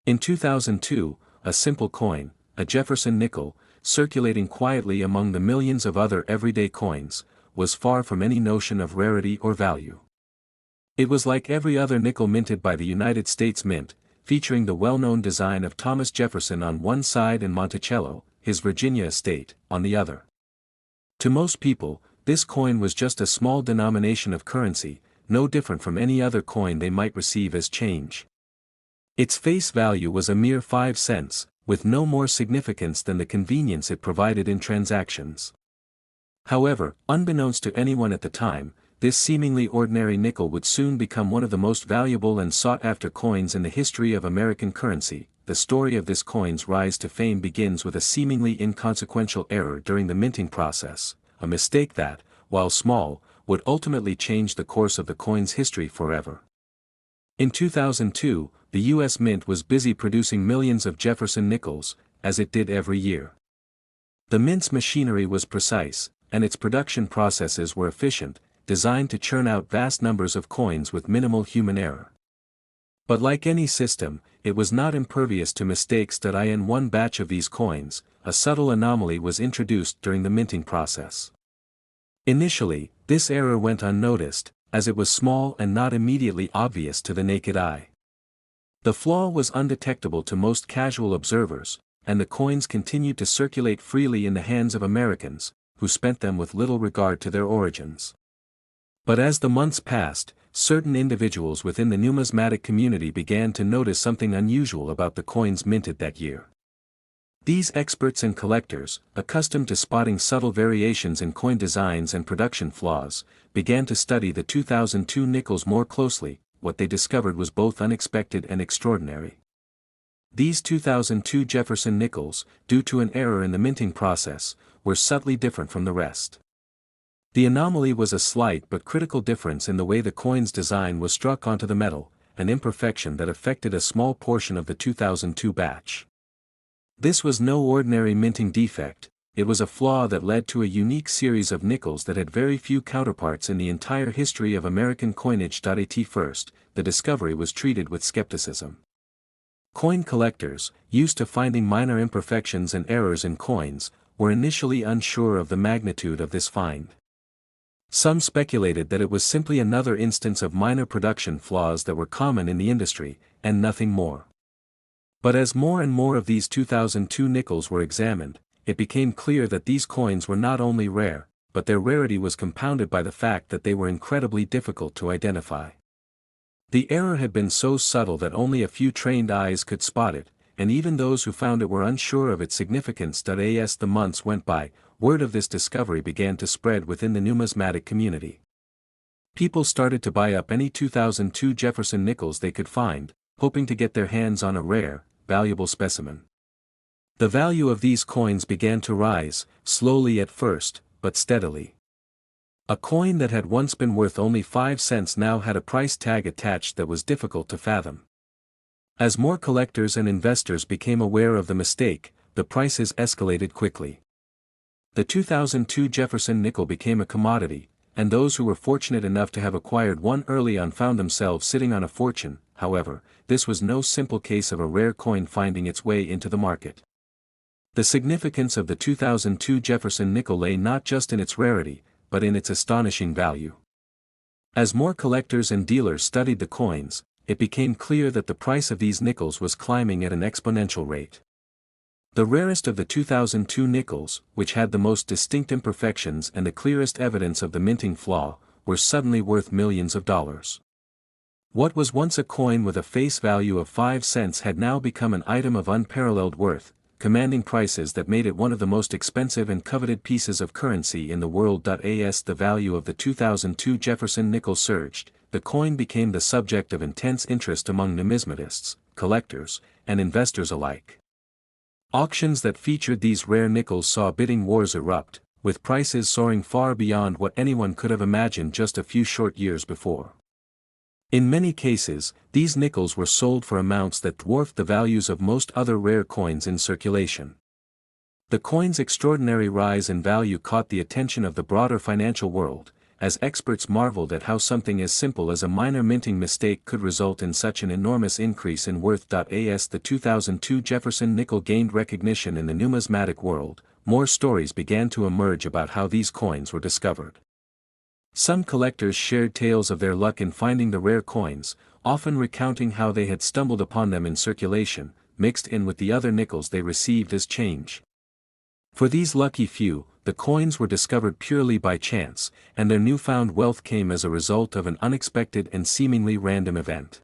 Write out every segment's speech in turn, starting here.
In 2002, a simple coin, a Jefferson nickel, circulating quietly among the millions of other everyday coins, was far from any notion of rarity or value. It was like every other nickel minted by the United States Mint, featuring the well-known design of Thomas Jefferson on one side and Monticello, his Virginia estate, on the other. To most people, this coin was just a small denomination of currency, no different from any other coin they might receive as change. Its face value was a mere 5 cents, with no more significance than the convenience it provided in transactions. However, unbeknownst to anyone at the time, this seemingly ordinary nickel would soon become one of the most valuable and sought-after coins in the history of American currency. The story of this coin's rise to fame begins with a seemingly inconsequential error during the minting process, a mistake that, while small, would ultimately change the course of the coin's history forever. In 2002, the U.S. Mint was busy producing millions of Jefferson nickels, as it did every year. The Mint's machinery was precise, and its production processes were efficient, designed to churn out vast numbers of coins with minimal human error. But like any system, it was not impervious to mistakes. In one batch of these coins, a subtle anomaly was introduced during the minting process. Initially, this error went unnoticed, as it was small and not immediately obvious to the naked eye. The flaw was undetectable to most casual observers, and the coins continued to circulate freely in the hands of Americans, who spent them with little regard to their origins. But as the months passed, certain individuals within the numismatic community began to notice something unusual about the coins minted that year. These experts and collectors, accustomed to spotting subtle variations in coin designs and production flaws, began to study the 2002 nickels more closely. What they discovered was both unexpected and extraordinary. These 2002 Jefferson nickels, due to an error in the minting process, were subtly different from the rest. The anomaly was a slight but critical difference in the way the coin's design was struck onto the metal, an imperfection that affected a small portion of the 2002 batch. This was no ordinary minting defect, it was a flaw that led to a unique series of nickels that had very few counterparts in the entire history of American coinage. At first, the discovery was treated with skepticism. Coin collectors, used to finding minor imperfections and errors in coins, were initially unsure of the magnitude of this find. Some speculated that it was simply another instance of minor production flaws that were common in the industry, and nothing more. But as more and more of these 2002 nickels were examined, it became clear that these coins were not only rare, but their rarity was compounded by the fact that they were incredibly difficult to identify. The error had been so subtle that only a few trained eyes could spot it, and even those who found it were unsure of its significance. As the months went by, word of this discovery began to spread within the numismatic community. People started to buy up any 2002 Jefferson nickels they could find, hoping to get their hands on a rare, valuable specimen. The value of these coins began to rise, slowly at first, but steadily. A coin that had once been worth only 5 cents now had a price tag attached that was difficult to fathom. As more collectors and investors became aware of the mistake, the prices escalated quickly. The 2002 Jefferson nickel became a commodity, and those who were fortunate enough to have acquired one early on found themselves sitting on a fortune. However, this was no simple case of a rare coin finding its way into the market. The significance of the 2002 Jefferson nickel lay not just in its rarity, but in its astonishing value. As more collectors and dealers studied the coins, it became clear that the price of these nickels was climbing at an exponential rate. The rarest of the 2002 nickels, which had the most distinct imperfections and the clearest evidence of the minting flaw, were suddenly worth millions of dollars. What was once a coin with a face value of 5 cents had now become an item of unparalleled worth, commanding prices that made it one of the most expensive and coveted pieces of currency in the world. As the value of the 2002 Jefferson nickel surged, the coin became the subject of intense interest among numismatists, collectors, and investors alike. Auctions that featured these rare nickels saw bidding wars erupt, with prices soaring far beyond what anyone could have imagined just a few short years before. In many cases, these nickels were sold for amounts that dwarfed the values of most other rare coins in circulation. The coin's extraordinary rise in value caught the attention of the broader financial world, as experts marveled at how something as simple as a minor minting mistake could result in such an enormous increase in worth. As the 2002 Jefferson nickel gained recognition in the numismatic world, more stories began to emerge about how these coins were discovered. Some collectors shared tales of their luck in finding the rare coins, often recounting how they had stumbled upon them in circulation, mixed in with the other nickels they received as change. For these lucky few, the coins were discovered purely by chance, and their newfound wealth came as a result of an unexpected and seemingly random event.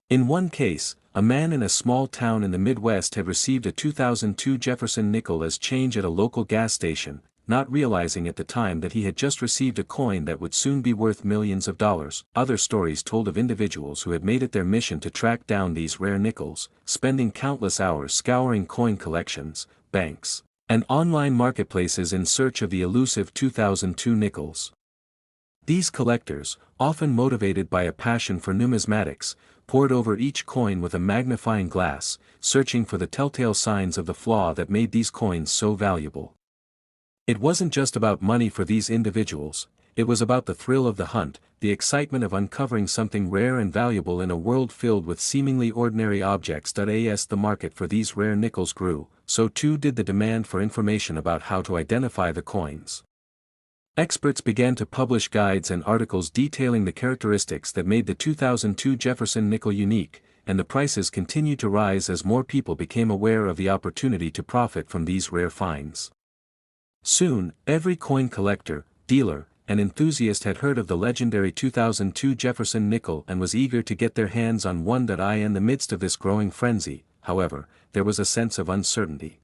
In one case, a man in a small town in the Midwest had received a 2002 Jefferson nickel as change at a local gas station, not realizing at the time that he had just received a coin that would soon be worth millions of dollars. Other stories told of individuals who had made it their mission to track down these rare nickels, spending countless hours scouring coin collections, banks, and online marketplaces in search of the elusive 2002 nickels. These collectors, often motivated by a passion for numismatics, pored over each coin with a magnifying glass, searching for the telltale signs of the flaw that made these coins so valuable. It wasn't just about money for these individuals, it was about the thrill of the hunt, the excitement of uncovering something rare and valuable in a world filled with seemingly ordinary objects. As the market for these rare nickels grew, so too did the demand for information about how to identify the coins. Experts began to publish guides and articles detailing the characteristics that made the 2002 Jefferson nickel unique, and the prices continued to rise as more people became aware of the opportunity to profit from these rare finds. Soon, every coin collector, dealer, and enthusiast had heard of the legendary 2002 Jefferson nickel and was eager to get their hands on one. In the midst of this growing frenzy, however, there was a sense of uncertainty.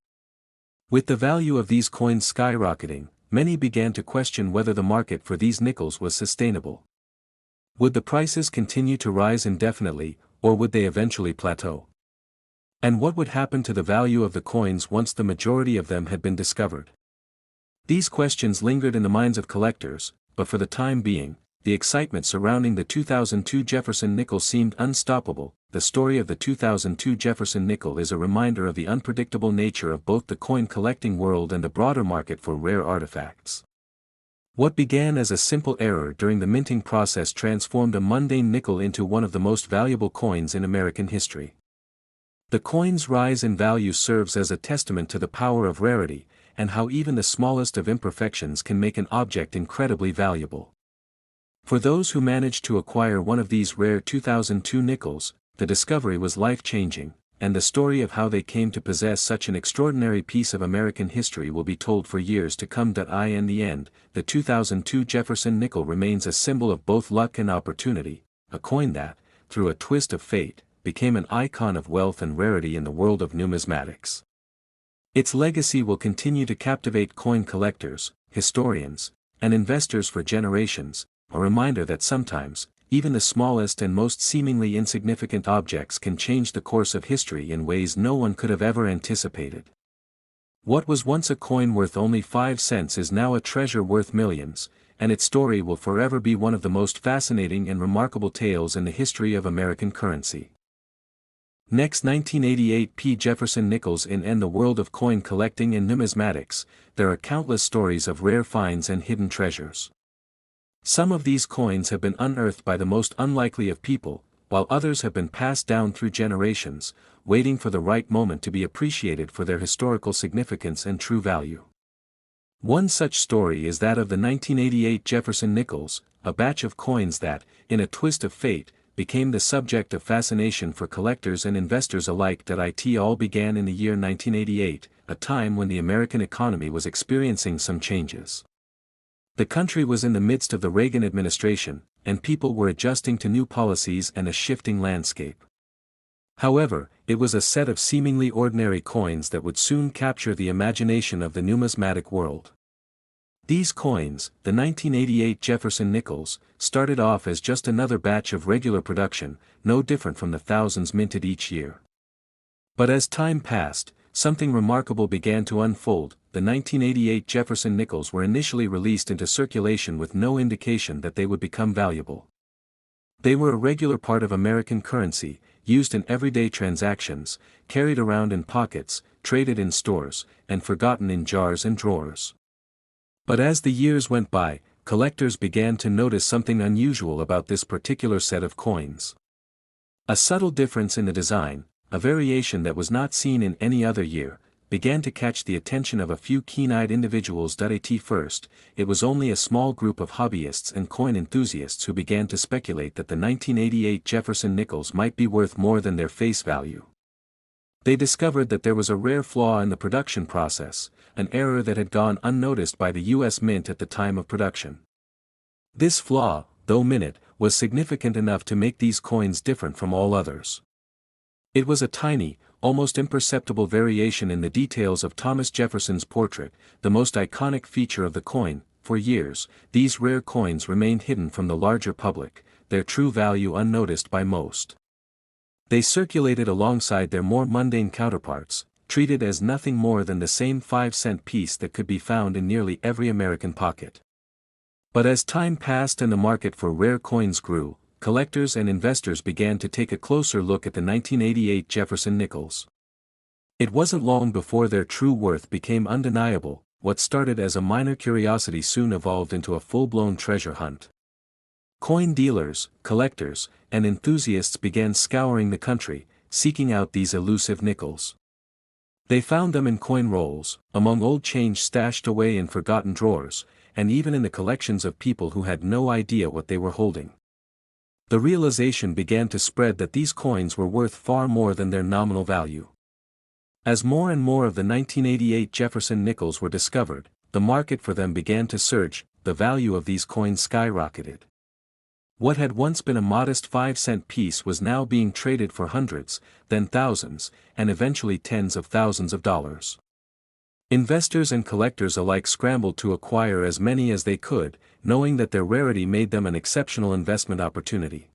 With the value of these coins skyrocketing, many began to question whether the market for these nickels was sustainable. Would the prices continue to rise indefinitely, or would they eventually plateau? And what would happen to the value of the coins once the majority of them had been discovered? These questions lingered in the minds of collectors, but for the time being, the excitement surrounding the 2002 Jefferson nickel seemed unstoppable. The story of the 2002 Jefferson nickel is a reminder of the unpredictable nature of both the coin collecting world and the broader market for rare artifacts. What began as a simple error during the minting process transformed a mundane nickel into one of the most valuable coins in American history. The coin's rise in value serves as a testament to the power of rarity, and how even the smallest of imperfections can make an object incredibly valuable. For those who managed to acquire one of these rare 2002 nickels, the discovery was life-changing, and the story of how they came to possess such an extraordinary piece of American history will be told for years to come. In the end, the 2002 Jefferson nickel remains a symbol of both luck and opportunity, a coin that, through a twist of fate, became an icon of wealth and rarity in the world of numismatics. Its legacy will continue to captivate coin collectors, historians, and investors for generations, a reminder that sometimes, even the smallest and most seemingly insignificant objects can change the course of history in ways no one could have ever anticipated. What was once a coin worth only 5 cents is now a treasure worth millions, and its story will forever be one of the most fascinating and remarkable tales in the history of American currency. Next, 1988 P Jefferson Nickels. In the world of coin collecting and numismatics, there are countless stories of rare finds and hidden treasures. Some of these coins have been unearthed by the most unlikely of people, while others have been passed down through generations, waiting for the right moment to be appreciated for their historical significance and true value. One such story is that of the 1988 Jefferson Nickels, a batch of coins that, in a twist of fate, became the subject of fascination for collectors and investors alike. It all began in the year 1988, a time when the American economy was experiencing some changes. The country was in the midst of the Reagan administration, and people were adjusting to new policies and a shifting landscape. However, it was a set of seemingly ordinary coins that would soon capture the imagination of the numismatic world. These coins, the 1988 Jefferson Nickels, started off as just another batch of regular production, no different from the thousands minted each year. But as time passed, something remarkable began to unfold. The 1988 Jefferson Nickels were initially released into circulation with no indication that they would become valuable. They were a regular part of American currency, used in everyday transactions, carried around in pockets, traded in stores, and forgotten in jars and drawers. But as the years went by, collectors began to notice something unusual about this particular set of coins. A subtle difference in the design, a variation that was not seen in any other year, began to catch the attention of a few keen-eyed individuals. At first, it was only a small group of hobbyists and coin enthusiasts who began to speculate that the 1988 Jefferson Nickels might be worth more than their face value. They discovered that there was a rare flaw in the production process, an error that had gone unnoticed by the U.S. Mint at the time of production. This flaw, though minute, was significant enough to make these coins different from all others. It was a tiny, almost imperceptible variation in the details of Thomas Jefferson's portrait, the most iconic feature of the coin. For years, these rare coins remained hidden from the larger public, their true value unnoticed by most. They circulated alongside their more mundane counterparts, treated as nothing more than the same 5-cent piece that could be found in nearly every American pocket. But as time passed and the market for rare coins grew, collectors and investors began to take a closer look at the 1988 Jefferson Nickels. It wasn't long before their true worth became undeniable. What started as a minor curiosity soon evolved into a full-blown treasure hunt. Coin dealers, collectors, and enthusiasts began scouring the country, seeking out these elusive nickels. They found them in coin rolls, among old change stashed away in forgotten drawers, and even in the collections of people who had no idea what they were holding. The realization began to spread that these coins were worth far more than their nominal value. As more and more of the 1988 Jefferson Nickels were discovered, the market for them began to surge. The value of these coins skyrocketed. What had once been a modest 5-cent piece was now being traded for hundreds, then thousands, and eventually tens of thousands of dollars. Investors and collectors alike scrambled to acquire as many as they could, knowing that their rarity made them an exceptional investment opportunity.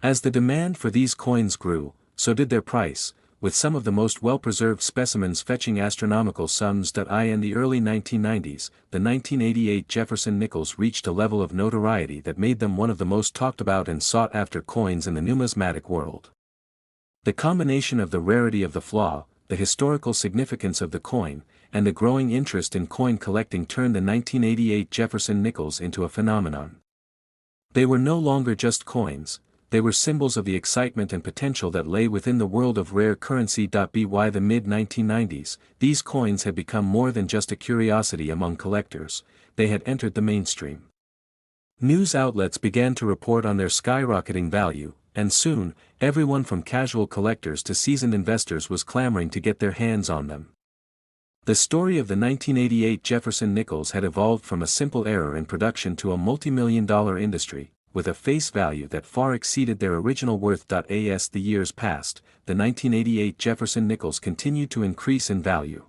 As the demand for these coins grew, so did their price, with some of the most well-preserved specimens fetching astronomical sums. In the early 1990s, the 1988 Jefferson Nickels reached a level of notoriety that made them one of the most talked about and sought-after coins in the numismatic world. The combination of the rarity of the flaw, the historical significance of the coin, and the growing interest in coin collecting turned the 1988 Jefferson Nickels into a phenomenon. They were no longer just coins, they were symbols of the excitement and potential that lay within the world of rare currency. By the mid-1990s, these coins had become more than just a curiosity among collectors, they had entered the mainstream. News outlets began to report on their skyrocketing value, and soon, everyone from casual collectors to seasoned investors was clamoring to get their hands on them. The story of the 1988 Jefferson Nickels had evolved from a simple error in production to a multi-million-dollar industry, with a face value that far exceeded their original worth. As the years passed, the 1988 Jefferson Nickels continued to increase in value.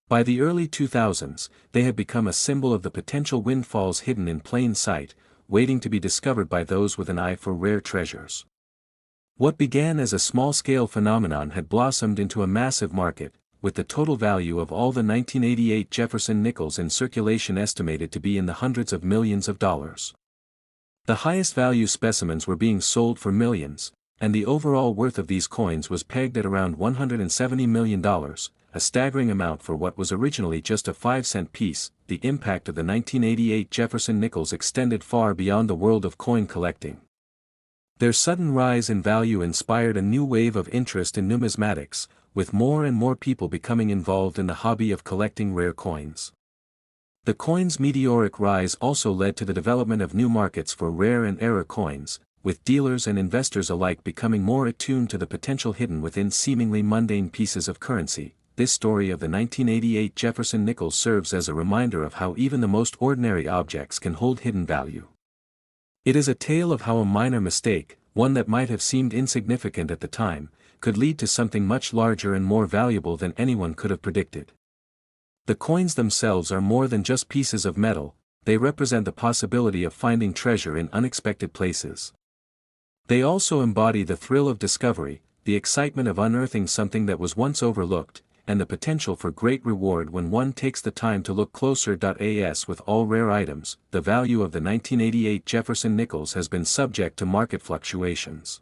By the early 2000s, they had become a symbol of the potential windfalls hidden in plain sight, waiting to be discovered by those with an eye for rare treasures. What began as a small-scale phenomenon had blossomed into a massive market, with the total value of all the 1988 Jefferson Nickels in circulation estimated to be in the hundreds of millions of dollars. The highest value specimens were being sold for millions, and the overall worth of these coins was pegged at around $170 million, a staggering amount for what was originally just a 5-cent piece. The impact of the 1988 Jefferson Nickels extended far beyond the world of coin collecting. Their sudden rise in value inspired a new wave of interest in numismatics, with more and more people becoming involved in the hobby of collecting rare coins. The coin's meteoric rise also led to the development of new markets for rare and error coins, with dealers and investors alike becoming more attuned to the potential hidden within seemingly mundane pieces of currency. This story of the 1988 Jefferson Nickels serves as a reminder of how even the most ordinary objects can hold hidden value. It is a tale of how a minor mistake, one that might have seemed insignificant at the time, could lead to something much larger and more valuable than anyone could have predicted. The coins themselves are more than just pieces of metal, they represent the possibility of finding treasure in unexpected places. They also embody the thrill of discovery, the excitement of unearthing something that was once overlooked, and the potential for great reward when one takes the time to look closer. As with all rare items, the value of the 1988 Jefferson Nickels has been subject to market fluctuations.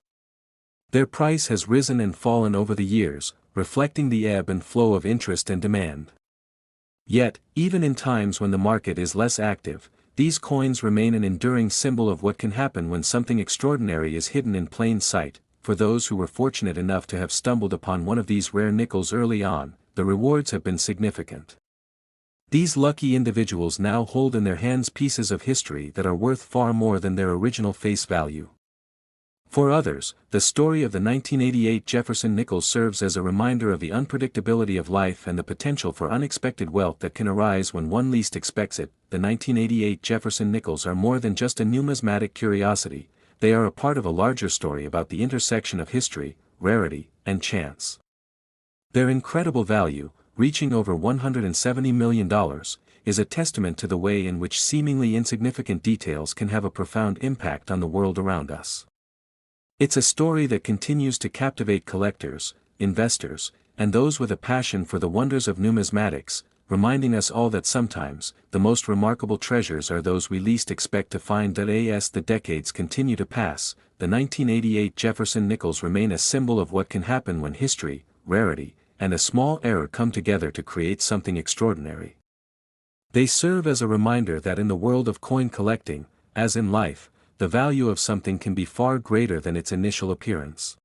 Their price has risen and fallen over the years, reflecting the ebb and flow of interest and demand. Yet, even in times when the market is less active, these coins remain an enduring symbol of what can happen when something extraordinary is hidden in plain sight. For those who were fortunate enough to have stumbled upon one of these rare nickels early on, the rewards have been significant. These lucky individuals now hold in their hands pieces of history that are worth far more than their original face value. For others, the story of the 1988 Jefferson Nickels serves as a reminder of the unpredictability of life and the potential for unexpected wealth that can arise when one least expects it. The 1988 Jefferson Nickels are more than just a numismatic curiosity, they are a part of a larger story about the intersection of history, rarity, and chance. Their incredible value, reaching over $170 million, is a testament to the way in which seemingly insignificant details can have a profound impact on the world around us. It's a story that continues to captivate collectors, investors, and those with a passion for the wonders of numismatics, reminding us all that sometimes, the most remarkable treasures are those we least expect to find. As the decades continue to pass, the 1988 Jefferson Nickels remain a symbol of what can happen when history, rarity, and a small error come together to create something extraordinary. They serve as a reminder that in the world of coin collecting, as in life, the value of something can be far greater than its initial appearance.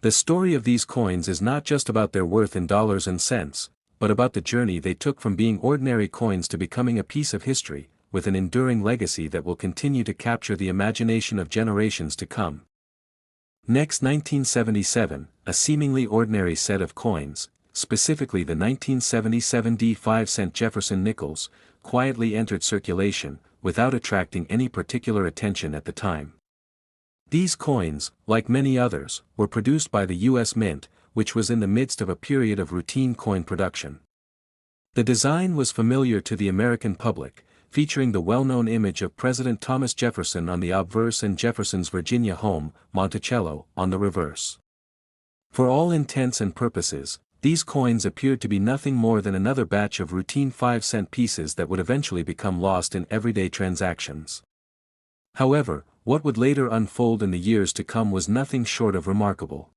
The story of these coins is not just about their worth in dollars and cents, but about the journey they took from being ordinary coins to becoming a piece of history, with an enduring legacy that will continue to capture the imagination of generations to come. Next, 1977, a seemingly ordinary set of coins, specifically the 1977 5-cent Jefferson Nickels, quietly entered circulation, without attracting any particular attention at the time. These coins, like many others, were produced by the U.S. Mint, which was in the midst of a period of routine coin production. The design was familiar to the American public, featuring the well-known image of President Thomas Jefferson on the obverse and Jefferson's Virginia home, Monticello, on the reverse. For all intents and purposes, these coins appeared to be nothing more than another batch of routine 5-cent pieces that would eventually become lost in everyday transactions. However, what would later unfold in the years to come was nothing short of remarkable.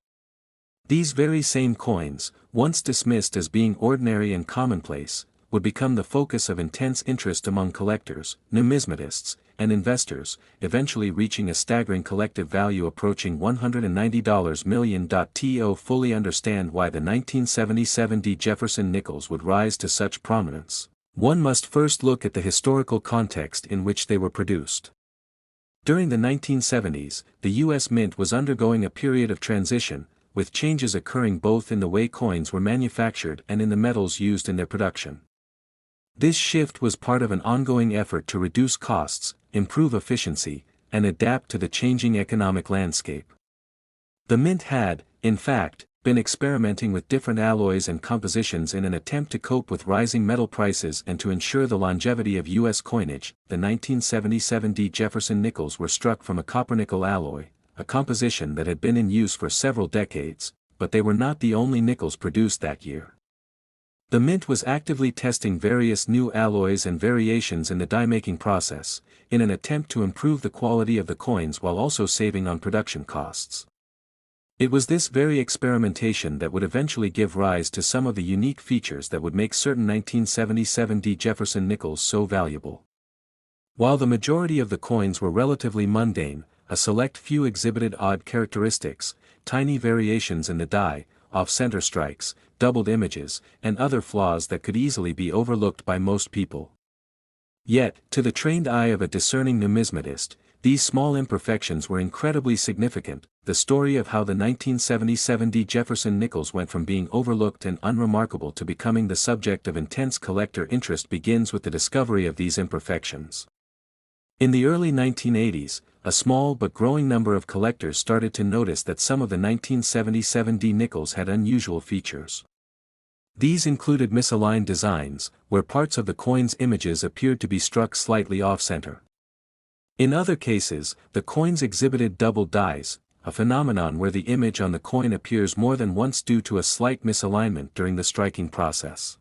These very same coins, once dismissed as being ordinary and commonplace, would become the focus of intense interest among collectors, numismatists, and investors, eventually reaching a staggering collective value approaching $190 million. To fully understand why the 1977 Jefferson Nickels would rise to such prominence, one must first look at the historical context in which they were produced. During the 1970s, the U.S. Mint was undergoing a period of transition, with changes occurring both in the way coins were manufactured and in the metals used in their production. This shift was part of an ongoing effort to reduce costs, improve efficiency, and adapt to the changing economic landscape. The Mint had, in fact, been experimenting with different alloys and compositions in an attempt to cope with rising metal prices and to ensure the longevity of U.S. coinage. The 1977 Jefferson Nickels were struck from a copper-nickel alloy, a composition that had been in use for several decades, but they were not the only nickels produced that year. The Mint was actively testing various new alloys and variations in the die-making process, in an attempt to improve the quality of the coins while also saving on production costs. It was this very experimentation that would eventually give rise to some of the unique features that would make certain 1977 Jefferson Nickels so valuable. While the majority of the coins were relatively mundane, a select few exhibited odd characteristics, tiny variations in the die, off-center strikes, doubled images, and other flaws that could easily be overlooked by most people. Yet, to the trained eye of a discerning numismatist, these small imperfections were incredibly significant. The story of how the 1977 Jefferson Nickels went from being overlooked and unremarkable to becoming the subject of intense collector interest begins with the discovery of these imperfections. In the early 1980s, a small but growing number of collectors started to notice that some of the 1977 nickels had unusual features. These included misaligned designs, where parts of the coin's images appeared to be struck slightly off-center. In other cases, the coins exhibited doubled dies, a phenomenon where the image on the coin appears more than once due to a slight misalignment during the striking process.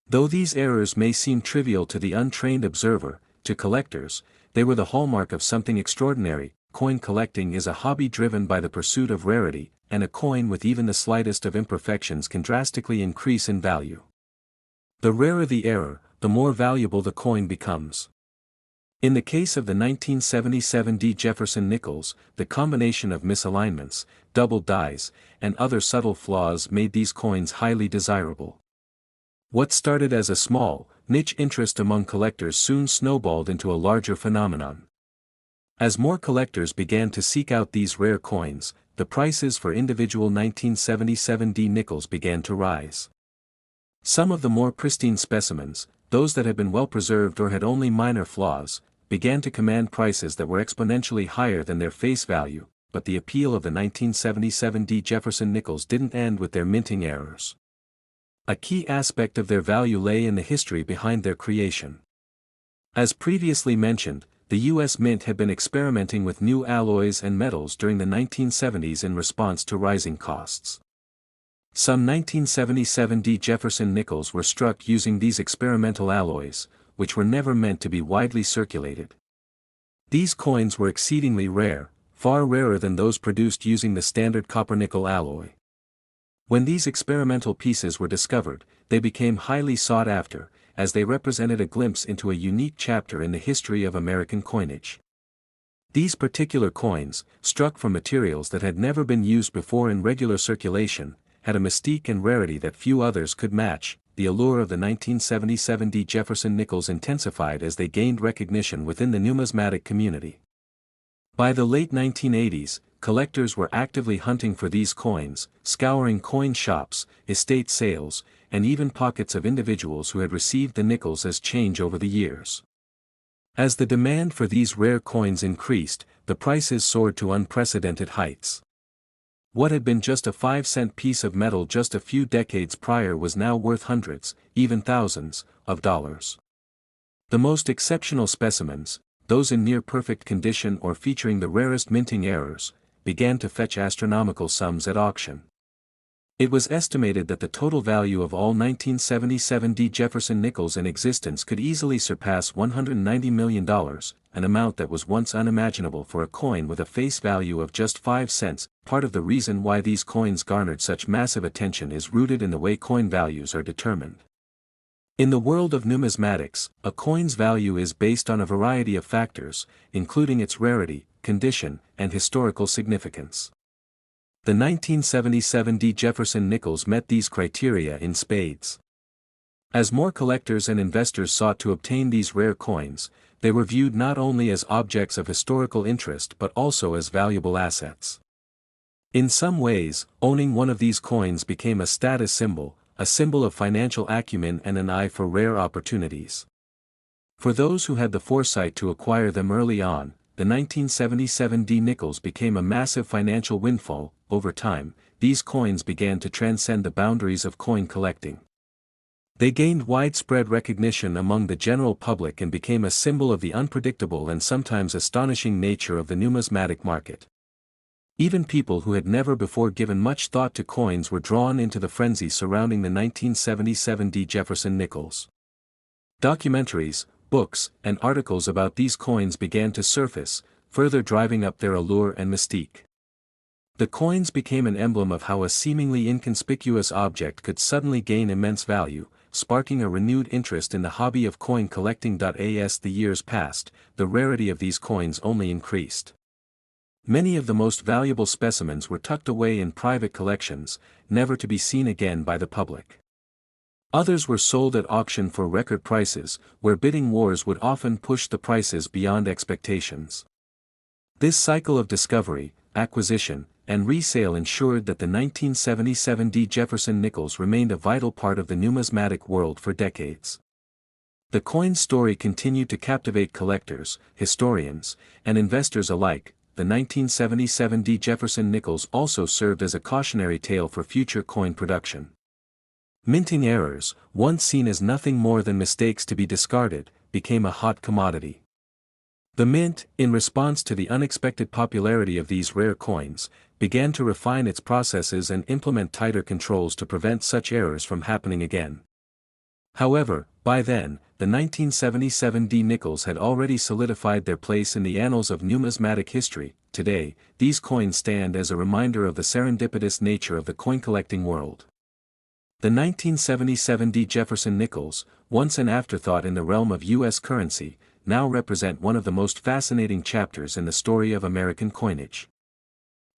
Though these errors may seem trivial to the untrained observer, to collectors, they were the hallmark of something extraordinary. Coin collecting is a hobby driven by the pursuit of rarity, and a coin with even the slightest of imperfections can drastically increase in value. The rarer the error, the more valuable the coin becomes. In the case of the 1977 D Jefferson Nickels, the combination of misalignments, double dies, and other subtle flaws made these coins highly desirable. What started as a small, niche interest among collectors soon snowballed into a larger phenomenon. As more collectors began to seek out these rare coins, the prices for individual 1977 D nickels began to rise. Some of the more pristine specimens, those that had been well preserved or had only minor flaws, began to command prices that were exponentially higher than their face value, but the appeal of the 1977 D Jefferson Nickels didn't end with their minting errors. A key aspect of their value lay in the history behind their creation. As previously mentioned, the U.S. Mint had been experimenting with new alloys and metals during the 1970s in response to rising costs. Some 1977 D Jefferson Nickels were struck using these experimental alloys, which were never meant to be widely circulated. These coins were exceedingly rare, far rarer than those produced using the standard copper-nickel alloy. When these experimental pieces were discovered, they became highly sought after, as they represented a glimpse into a unique chapter in the history of American coinage. These particular coins, struck from materials that had never been used before in regular circulation, had a mystique and rarity that few others could match. The allure of the 1977 D Jefferson Nickels intensified as they gained recognition within the numismatic community. By the late 1980s, collectors were actively hunting for these coins, scouring coin shops, estate sales, and even pockets of individuals who had received the nickels as change over the years. As the demand for these rare coins increased, the prices soared to unprecedented heights. What had been just a 5-cent piece of metal just a few decades prior was now worth hundreds, even thousands, of dollars. The most exceptional specimens, those in near-perfect condition or featuring the rarest minting errors, began to fetch astronomical sums at auction. It was estimated that the total value of all 1977 D Jefferson Nickels in existence could easily surpass $190 million, an amount that was once unimaginable for a coin with a face value of just 5 cents. Part of the reason why these coins garnered such massive attention is rooted in the way coin values are determined. In the world of numismatics, a coin's value is based on a variety of factors, including its rarity, condition, and historical significance. The 1977 D Jefferson Nickels met these criteria in spades. As more collectors and investors sought to obtain these rare coins, they were viewed not only as objects of historical interest but also as valuable assets. In some ways, owning one of these coins became a status symbol, a symbol of financial acumen and an eye for rare opportunities. For those who had the foresight to acquire them early on, the 1977 D nickels became a massive financial windfall. Over time, these coins began to transcend the boundaries of coin collecting. They gained widespread recognition among the general public and became a symbol of the unpredictable and sometimes astonishing nature of the numismatic market. Even people who had never before given much thought to coins were drawn into the frenzy surrounding the 1977 D Jefferson Nickels. Documentaries, books, and articles about these coins began to surface, further driving up their allure and mystique. The coins became an emblem of how a seemingly inconspicuous object could suddenly gain immense value, sparking a renewed interest in the hobby of coin collecting. As the years passed, the rarity of these coins only increased. Many of the most valuable specimens were tucked away in private collections, never to be seen again by the public. Others were sold at auction for record prices, where bidding wars would often push the prices beyond expectations. This cycle of discovery, acquisition, and resale ensured that the 1977 D Jefferson Nickels remained a vital part of the numismatic world for decades. The coin's story continued to captivate collectors, historians, and investors alike. The 1977 D Jefferson Nickels also served as a cautionary tale for future coin production. Minting errors, once seen as nothing more than mistakes to be discarded, became a hot commodity. The Mint, in response to the unexpected popularity of these rare coins, began to refine its processes and implement tighter controls to prevent such errors from happening again. However, by then, the 1977 D nickels had already solidified their place in the annals of numismatic history. Today, these coins stand as a reminder of the serendipitous nature of the coin-collecting world. The 1977 D Jefferson Nickels, once an afterthought in the realm of U.S. currency, now represent one of the most fascinating chapters in the story of American coinage.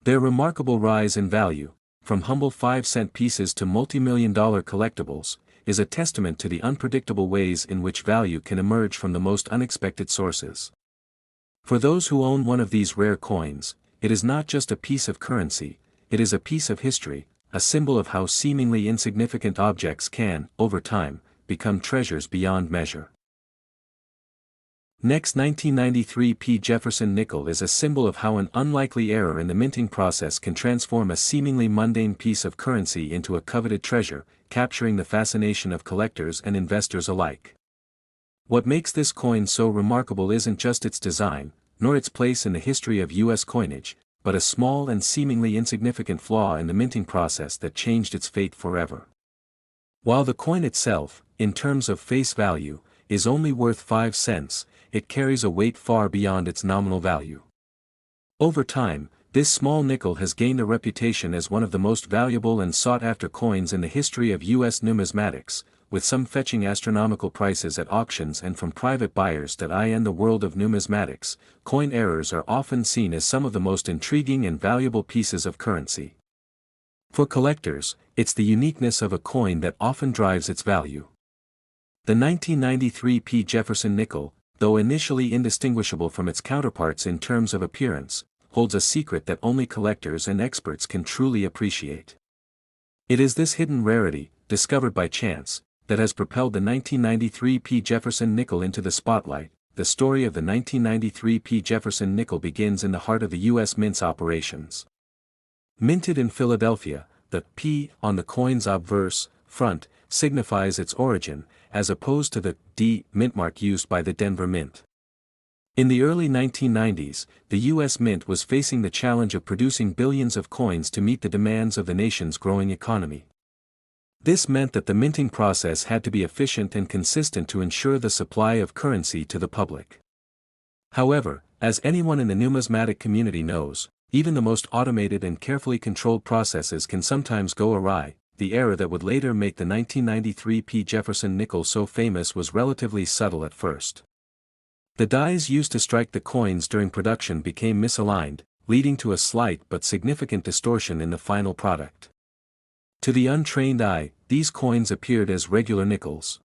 Their remarkable rise in value, from humble 5-cent pieces to multi-million-dollar collectibles, is a testament to the unpredictable ways in which value can emerge from the most unexpected sources. For those who own one of these rare coins, it is not just a piece of currency, it is a piece of history, a symbol of how seemingly insignificant objects can, over time, become treasures beyond measure. Next, 1993 P Jefferson nickel is a symbol of how an unlikely error in the minting process can transform a seemingly mundane piece of currency into a coveted treasure, capturing the fascination of collectors and investors alike. What makes this coin so remarkable isn't just its design, nor its place in the history of U.S. coinage, but a small and seemingly insignificant flaw in the minting process that changed its fate forever. While the coin itself, in terms of face value, is only worth 5 cents, it carries a weight far beyond its nominal value. Over time, this small nickel has gained a reputation as one of the most valuable and sought-after coins in the history of U.S. numismatics, with some fetching astronomical prices at auctions and from private buyers that in the world of numismatics, coin errors are often seen as some of the most intriguing and valuable pieces of currency. For collectors, it's the uniqueness of a coin that often drives its value. The 1993 P Jefferson nickel, though initially indistinguishable from its counterparts in terms of appearance, holds a secret that only collectors and experts can truly appreciate. It is this hidden rarity, discovered by chance, that has propelled the 1993 P Jefferson nickel into the spotlight. The story of the 1993 P Jefferson nickel begins in the heart of the U.S. Mint's operations. Minted in Philadelphia, the P on the coin's obverse front signifies its origin, as opposed to the D mint mark used by the Denver Mint. In the early 1990s, the U.S. Mint was facing the challenge of producing billions of coins to meet the demands of the nation's growing economy. This meant that the minting process had to be efficient and consistent to ensure the supply of currency to the public. However, as anyone in the numismatic community knows, even the most automated and carefully controlled processes can sometimes go awry. The error that would later make the 1993 P Jefferson nickel so famous was relatively subtle at first. The dies used to strike the coins during production became misaligned, leading to a slight but significant distortion in the final product. To the untrained eye, these coins appeared as regular nickels.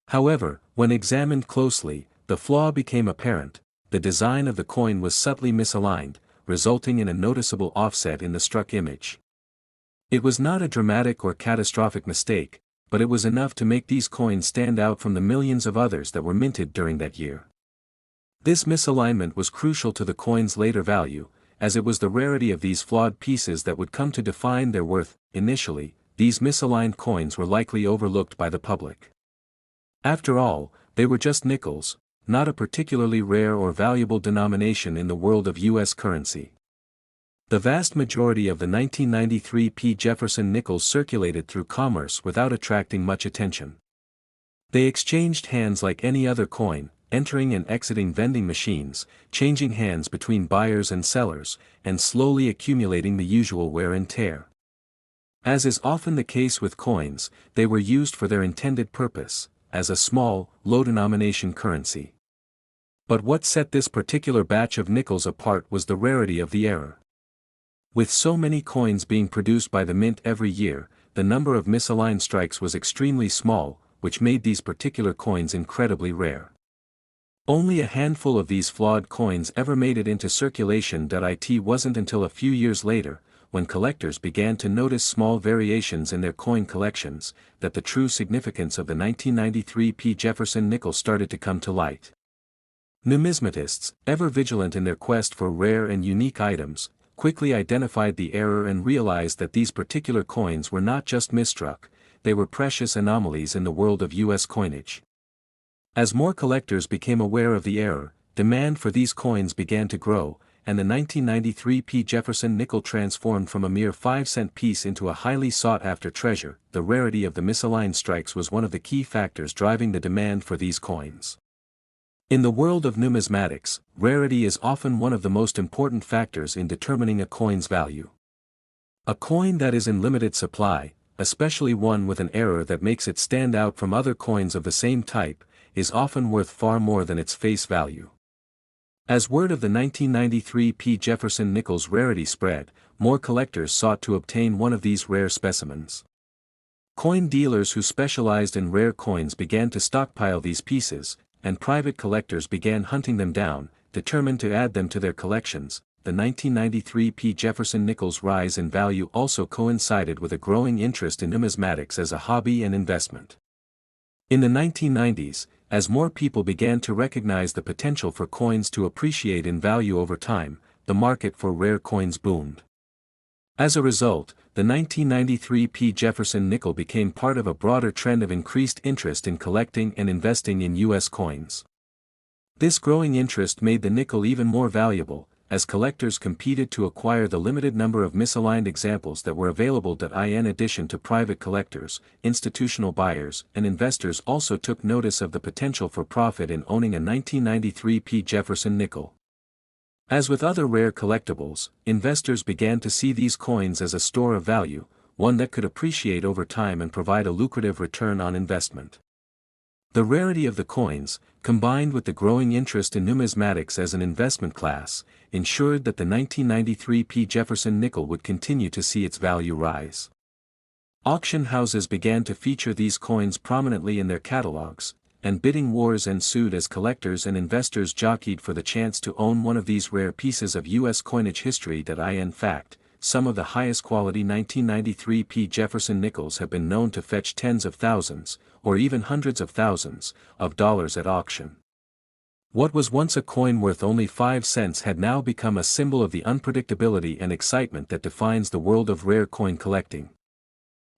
However, when examined closely, the flaw became apparent. The design of the coin was subtly misaligned, resulting in a noticeable offset in the struck image. It was not a dramatic or catastrophic mistake, but it was enough to make these coins stand out from the millions of others that were minted during that year. This misalignment was crucial to the coin's later value, as it was the rarity of these flawed pieces that would come to define their worth. Initially, these misaligned coins were likely overlooked by the public. After all, they were just nickels, not a particularly rare or valuable denomination in the world of U.S. currency. The vast majority of the 1993 P Jefferson nickels circulated through commerce without attracting much attention. They exchanged hands like any other coin, entering and exiting vending machines, changing hands between buyers and sellers, and slowly accumulating the usual wear and tear. As is often the case with coins, they were used for their intended purpose, as a small, low-denomination currency. But what set this particular batch of nickels apart was the rarity of the error. With so many coins being produced by the mint every year, the number of misaligned strikes was extremely small, which made these particular coins incredibly rare. Only a handful of these flawed coins ever made it into circulation. It wasn't until a few years later, when collectors began to notice small variations in their coin collections, that the true significance of the 1993 P Jefferson nickel started to come to light. Numismatists, ever vigilant in their quest for rare and unique items, quickly identified the error and realized that these particular coins were not just misstruck, they were precious anomalies in the world of U.S. coinage. As more collectors became aware of the error, demand for these coins began to grow, and the 1993 P Jefferson nickel transformed from a mere 5-cent piece into a highly sought-after treasure. The rarity of the misaligned strikes was one of the key factors driving the demand for these coins. In the world of numismatics, rarity is often one of the most important factors in determining a coin's value. A coin that is in limited supply, especially one with an error that makes it stand out from other coins of the same type, is often worth far more than its face value. As word of the 1993 P Jefferson Nickels rarity spread, more collectors sought to obtain one of these rare specimens. Coin dealers who specialized in rare coins began to stockpile these pieces, and private collectors began hunting them down, determined to add them to their collections. The 1993 P Jefferson Nickels' rise in value also coincided with a growing interest in numismatics as a hobby and investment. In the 1990s, as more people began to recognize the potential for coins to appreciate in value over time, the market for rare coins boomed. As a result, the 1993 P Jefferson nickel became part of a broader trend of increased interest in collecting and investing in U.S. coins. This growing interest made the nickel even more valuable, as collectors competed to acquire the limited number of misaligned examples that were available. In addition to private collectors, institutional buyers and investors also took notice of the potential for profit in owning a 1993 P Jefferson nickel. As with other rare collectibles, investors began to see these coins as a store of value, one that could appreciate over time and provide a lucrative return on investment. The rarity of the coins, combined with the growing interest in numismatics as an investment class, ensured that the 1993 P Jefferson nickel would continue to see its value rise. Auction houses began to feature these coins prominently in their catalogs, and bidding wars ensued as collectors and investors jockeyed for the chance to own one of these rare pieces of U.S. coinage history. In fact, some of the highest quality 1993 P Jefferson nickels have been known to fetch tens of thousands, or even hundreds of thousands, of dollars at auction. What was once a coin worth only 5 cents had now become a symbol of the unpredictability and excitement that defines the world of rare coin collecting.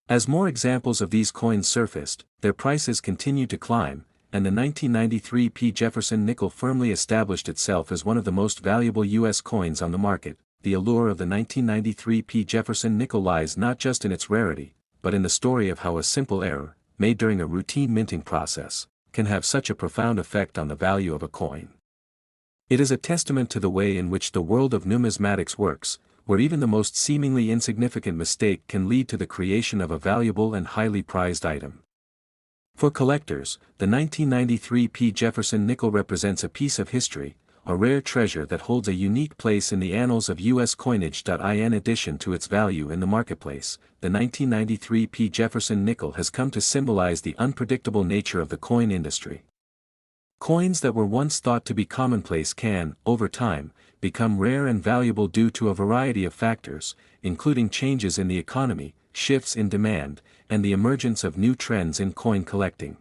As more examples of these coins surfaced, their prices continued to climb, and the 1993 P Jefferson nickel firmly established itself as one of the most valuable U.S. coins on the market. The allure of the 1993 P Jefferson nickel lies not just in its rarity, but in the story of how a simple error, made during a routine minting process, can have such a profound effect on the value of a coin. It is a testament to the way in which the world of numismatics works, where even the most seemingly insignificant mistake can lead to the creation of a valuable and highly prized item. For collectors, the 1993 P Jefferson nickel represents a piece of history, a rare treasure that holds a unique place in the annals of U.S. coinage. In addition to its value in the marketplace, the 1993 P Jefferson nickel has come to symbolize the unpredictable nature of the coin industry. Coins that were once thought to be commonplace can, over time, become rare and valuable due to a variety of factors, including changes in the economy, shifts in demand, and the emergence of new trends in coin collecting.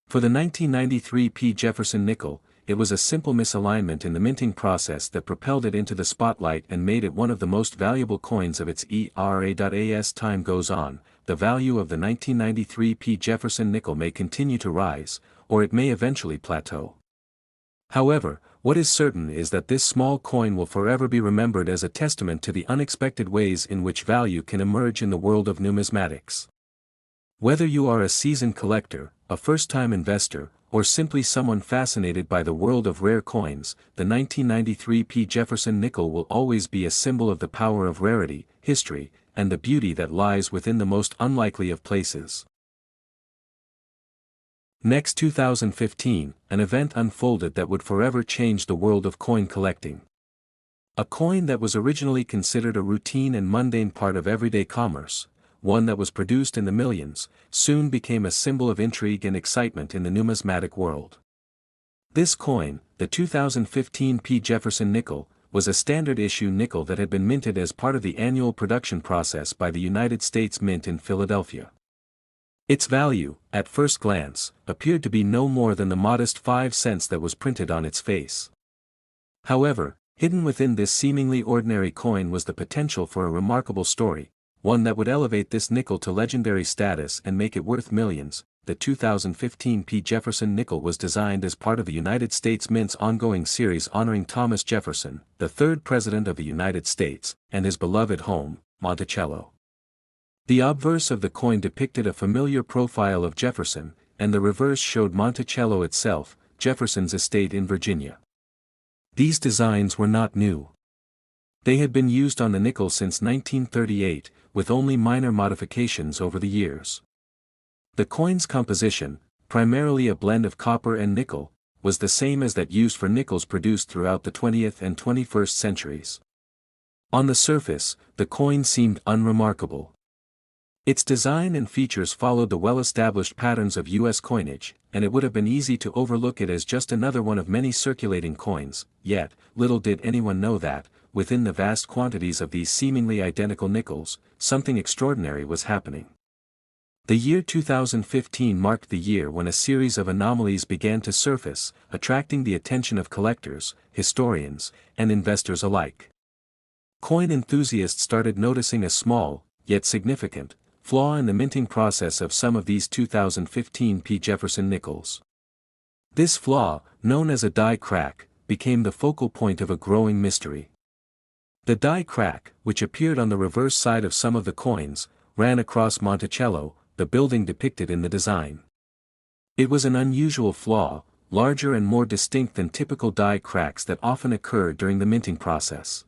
For the 1993 P Jefferson nickel, it was a simple misalignment in the minting process that propelled it into the spotlight and made it one of the most valuable coins of its era. As time goes on, the value of the 1993 P Jefferson nickel may continue to rise, or it may eventually plateau. However, what is certain is that this small coin will forever be remembered as a testament to the unexpected ways in which value can emerge in the world of numismatics. Whether you are a seasoned collector, a first-time investor, or simply someone fascinated by the world of rare coins, the 1993 P Jefferson nickel will always be a symbol of the power of rarity, history, and the beauty that lies within the most unlikely of places. Next, 2015, an event unfolded that would forever change the world of coin collecting. A coin that was originally considered a routine and mundane part of everyday commerce, one that was produced in the millions, soon became a symbol of intrigue and excitement in the numismatic world. This coin, the 2015 P Jefferson nickel, was a standard-issue nickel that had been minted as part of the annual production process by the United States Mint in Philadelphia. Its value, at first glance, appeared to be no more than the modest 5 cents that was printed on its face. However, hidden within this seemingly ordinary coin was the potential for a remarkable story, one that would elevate this nickel to legendary status and make it worth millions. The 2015 P Jefferson nickel was designed as part of the United States Mint's ongoing series honoring Thomas Jefferson, the third President of the United States, and his beloved home, Monticello. The obverse of the coin depicted a familiar profile of Jefferson, and the reverse showed Monticello itself, Jefferson's estate in Virginia. These designs were not new. They had been used on the nickel since 1938, with only minor modifications over the years. The coin's composition, primarily a blend of copper and nickel, was the same as that used for nickels produced throughout the 20th and 21st centuries. On the surface, the coin seemed unremarkable. Its design and features followed the well-established patterns of U.S. coinage, and it would have been easy to overlook it as just another one of many circulating coins, yet, little did anyone know that, within the vast quantities of these seemingly identical nickels, something extraordinary was happening. The year 2015 marked the year when a series of anomalies began to surface, attracting the attention of collectors, historians, and investors alike. Coin enthusiasts started noticing a small, yet significant, flaw in the minting process of some of these 2015 P Jefferson nickels. This flaw, known as a die crack, became the focal point of a growing mystery. The die crack, which appeared on the reverse side of some of the coins, ran across Monticello, the building depicted in the design. It was an unusual flaw, larger and more distinct than typical die cracks that often occur during the minting process.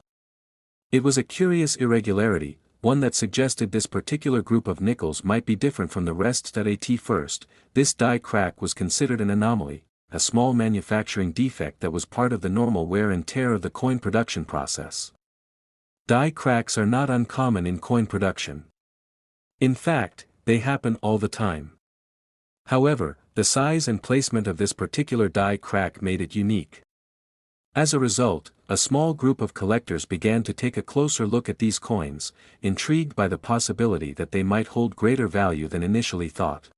It was a curious irregularity, one that suggested this particular group of nickels might be different from the rest. At first, this die crack was considered an anomaly, a small manufacturing defect that was part of the normal wear and tear of the coin production process. Die cracks are not uncommon in coin production. In fact, they happen all the time. However, the size and placement of this particular die crack made it unique. As a result, a small group of collectors began to take a closer look at these coins, intrigued by the possibility that they might hold greater value than initially thought.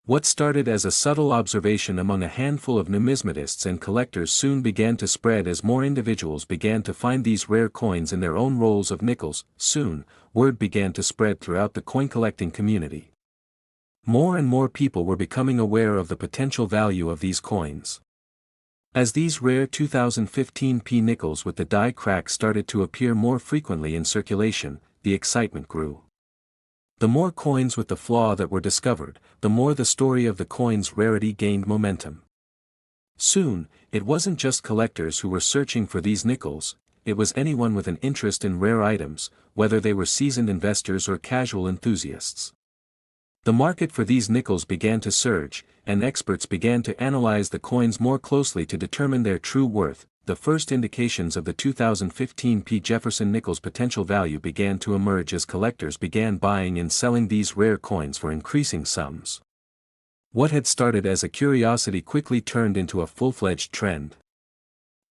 What started as a subtle observation among a handful of numismatists and collectors soon began to spread as more individuals began to find these rare coins in their own rolls of nickels. Soon, word began to spread throughout the coin collecting community. More and more people were becoming aware of the potential value of these coins. As these rare 2015 P nickels with the die crack started to appear more frequently in circulation, the excitement grew. The more coins with the flaw that were discovered, the more the story of the coin's rarity gained momentum. Soon, it wasn't just collectors who were searching for these nickels, it was anyone with an interest in rare items, whether they were seasoned investors or casual enthusiasts. The market for these nickels began to surge, and experts began to analyze the coins more closely to determine their true worth. The first indications of the 2015 P Jefferson nickels' potential value began to emerge as collectors began buying and selling these rare coins for increasing sums. What had started as a curiosity quickly turned into a full-fledged trend.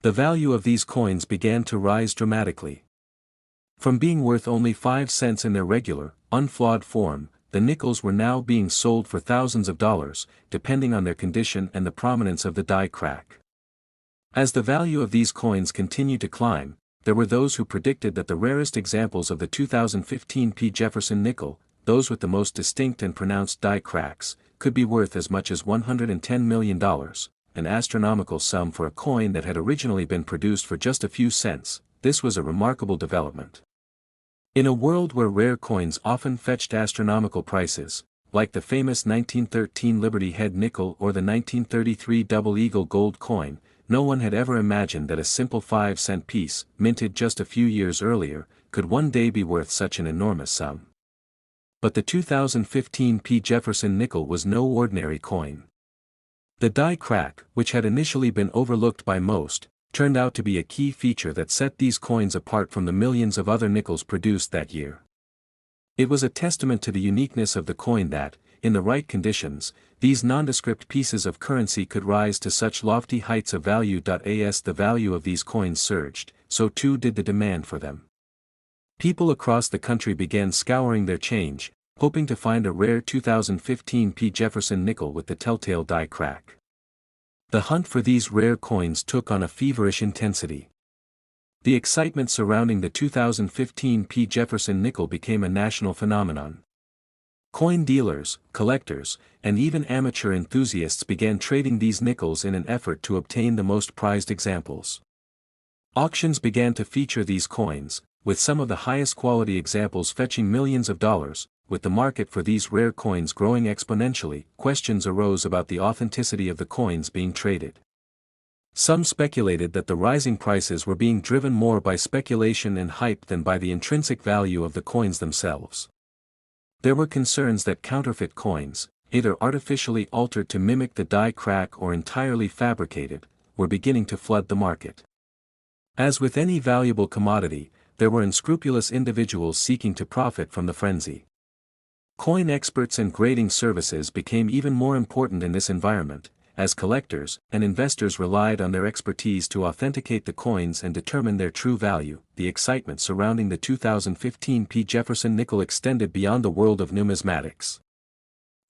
The value of these coins began to rise dramatically. From being worth only 5 cents in their regular, unflawed form, the nickels were now being sold for thousands of dollars, depending on their condition and the prominence of the die crack. As the value of these coins continued to climb, there were those who predicted that the rarest examples of the 2015 P Jefferson nickel, those with the most distinct and pronounced die cracks, could be worth as much as $110 million, an astronomical sum for a coin that had originally been produced for just a few cents. This was a remarkable development. In a world where rare coins often fetched astronomical prices, like the famous 1913 Liberty Head nickel or the 1933 Double Eagle gold coin, no one had ever imagined that a simple 5-cent piece, minted just a few years earlier, could one day be worth such an enormous sum. But the 2015 P Jefferson nickel was no ordinary coin. The die crack, which had initially been overlooked by most, turned out to be a key feature that set these coins apart from the millions of other nickels produced that year. It was a testament to the uniqueness of the coin that, in the right conditions, these nondescript pieces of currency could rise to such lofty heights of value. As the value of these coins surged, so too did the demand for them. People across the country began scouring their change, hoping to find a rare 2015 P Jefferson nickel with the telltale die crack. The hunt for these rare coins took on a feverish intensity. The excitement surrounding the 2015 P Jefferson nickel became a national phenomenon. Coin dealers, collectors, and even amateur enthusiasts began trading these nickels in an effort to obtain the most prized examples. Auctions began to feature these coins, with some of the highest quality examples fetching millions of dollars. With the market for these rare coins growing exponentially, questions arose about the authenticity of the coins being traded. Some speculated that the rising prices were being driven more by speculation and hype than by the intrinsic value of the coins themselves. There were concerns that counterfeit coins, either artificially altered to mimic the die crack or entirely fabricated, were beginning to flood the market. As with any valuable commodity, there were unscrupulous individuals seeking to profit from the frenzy. Coin experts and grading services became even more important in this environment, as collectors and investors relied on their expertise to authenticate the coins and determine their true value. The excitement surrounding the 2015 P Jefferson nickel extended beyond the world of numismatics.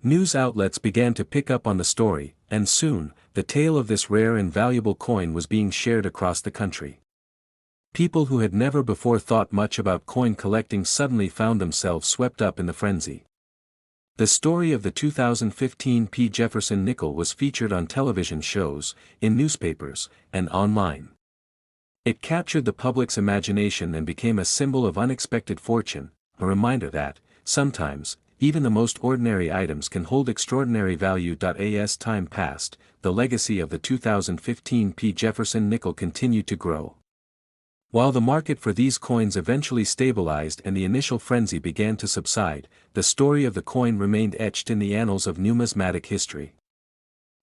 News outlets began to pick up on the story, and soon, the tale of this rare and valuable coin was being shared across the country. People who had never before thought much about coin collecting suddenly found themselves swept up in the frenzy. The story of the 2015 P Jefferson nickel was featured on television shows, in newspapers, and online. It captured the public's imagination and became a symbol of unexpected fortune, a reminder that, sometimes, even the most ordinary items can hold extraordinary value. As time passed, the legacy of the 2015 P Jefferson nickel continued to grow. While the market for these coins eventually stabilized and the initial frenzy began to subside, the story of the coin remained etched in the annals of numismatic history.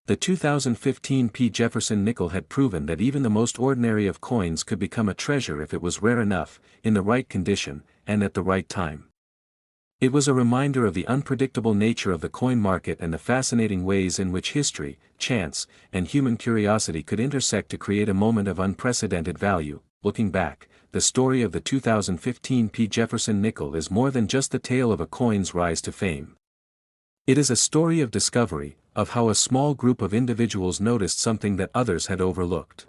The 2015 P Jefferson nickel had proven that even the most ordinary of coins could become a treasure if it was rare enough, in the right condition, and at the right time. It was a reminder of the unpredictable nature of the coin market and the fascinating ways in which history, chance, and human curiosity could intersect to create a moment of unprecedented value. Looking back, the story of the 2015 P Jefferson nickel is more than just the tale of a coin's rise to fame. It is a story of discovery, of how a small group of individuals noticed something that others had overlooked.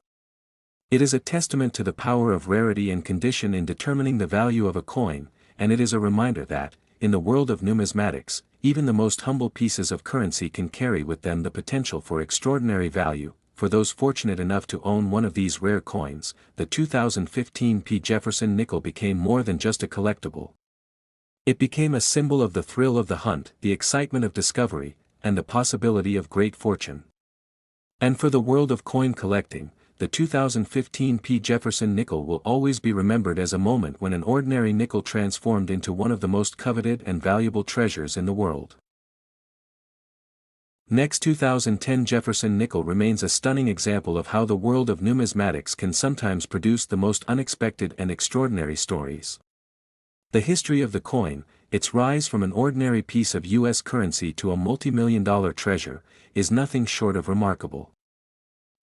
It is a testament to the power of rarity and condition in determining the value of a coin, and it is a reminder that, in the world of numismatics, even the most humble pieces of currency can carry with them the potential for extraordinary value. For those fortunate enough to own one of these rare coins, the 2015 P Jefferson nickel became more than just a collectible. It became a symbol of the thrill of the hunt, the excitement of discovery, and the possibility of great fortune. And for the world of coin collecting, the 2015 P Jefferson nickel will always be remembered as a moment when an ordinary nickel transformed into one of the most coveted and valuable treasures in the world. Next, 2010 Jefferson nickel remains a stunning example of how the world of numismatics can sometimes produce the most unexpected and extraordinary stories. The history of the coin, its rise from an ordinary piece of U.S. currency to a multi-million-dollar treasure, is nothing short of remarkable.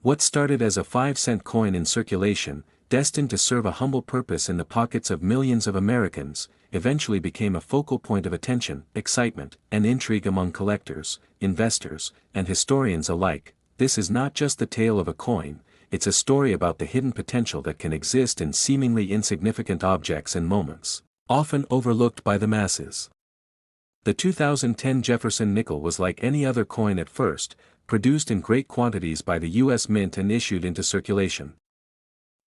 What started as a 5-cent coin in circulation, destined to serve a humble purpose in the pockets of millions of Americans, eventually became a focal point of attention, excitement, and intrigue among collectors, investors, and historians alike. This is not just the tale of a coin, it's a story about the hidden potential that can exist in seemingly insignificant objects and moments, often overlooked by the masses. The 2010 Jefferson nickel was like any other coin at first, produced in great quantities by the U.S. Mint and issued into circulation.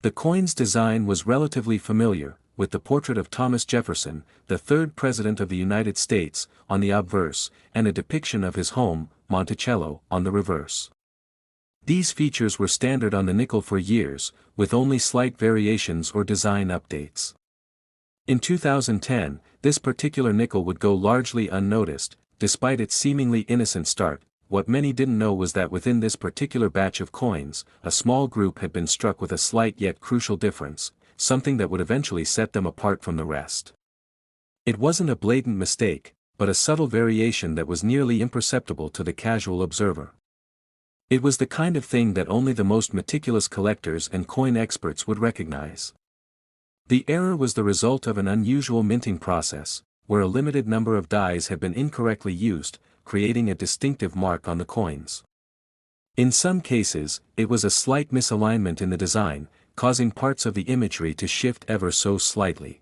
The coin's design was relatively familiar, with the portrait of Thomas Jefferson, the third President of the United States, on the obverse, and a depiction of his home, Monticello, on the reverse. These features were standard on the nickel for years, with only slight variations or design updates. In 2010, this particular nickel would go largely unnoticed, despite its seemingly innocent start. What many didn't know was that within this particular batch of coins, a small group had been struck with a slight yet crucial difference, something that would eventually set them apart from the rest. It wasn't a blatant mistake, but a subtle variation that was nearly imperceptible to the casual observer. It was the kind of thing that only the most meticulous collectors and coin experts would recognize. The error was the result of an unusual minting process, where a limited number of dies had been incorrectly used, creating a distinctive mark on the coins. In some cases, it was a slight misalignment in the design, causing parts of the imagery to shift ever so slightly.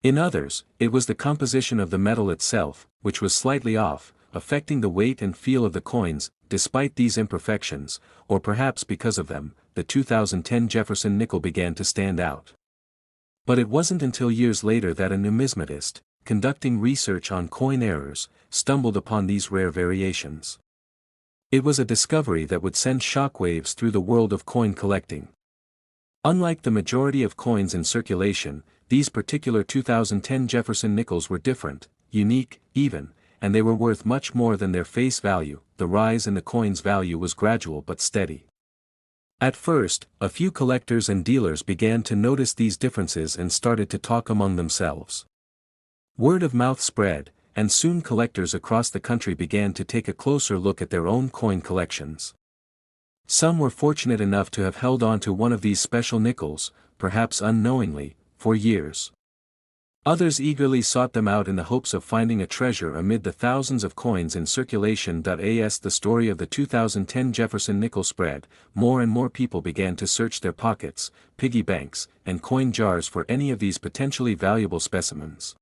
In others, it was the composition of the metal itself, which was slightly off, affecting the weight and feel of the coins. Despite these imperfections, or perhaps because of them, the 2010 Jefferson nickel began to stand out. But it wasn't until years later that a numismatist, conducting research on coin errors, stumbled upon these rare variations. It was a discovery that would send shockwaves through the world of coin collecting. Unlike the majority of coins in circulation, these particular 2010 Jefferson nickels were different, unique, even, and they were worth much more than their face value. The rise in the coin's value was gradual but steady. At first, a few collectors and dealers began to notice these differences and started to talk among themselves. Word of mouth spread, and soon collectors across the country began to take a closer look at their own coin collections. Some were fortunate enough to have held on to one of these special nickels, perhaps unknowingly, for years. Others eagerly sought them out in the hopes of finding a treasure amid the thousands of coins in circulation. As the story of the 2010 Jefferson nickel spread, more and more people began to search their pockets, piggy banks, and coin jars for any of these potentially valuable specimens.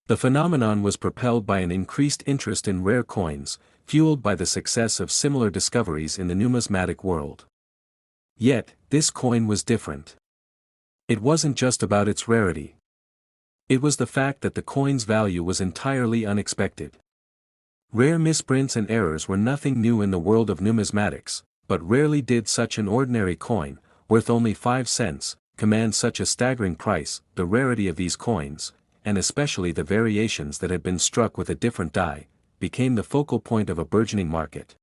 The phenomenon was propelled by an increased interest in rare coins, fueled by the success of similar discoveries in the numismatic world. Yet, this coin was different. It wasn't just about its rarity. It was the fact that the coin's value was entirely unexpected. Rare misprints and errors were nothing new in the world of numismatics, but rarely did such an ordinary coin, worth only 5 cents, command such a staggering price. The rarity of these coins, and especially the variations that had been struck with a different die, became the focal point of a burgeoning market.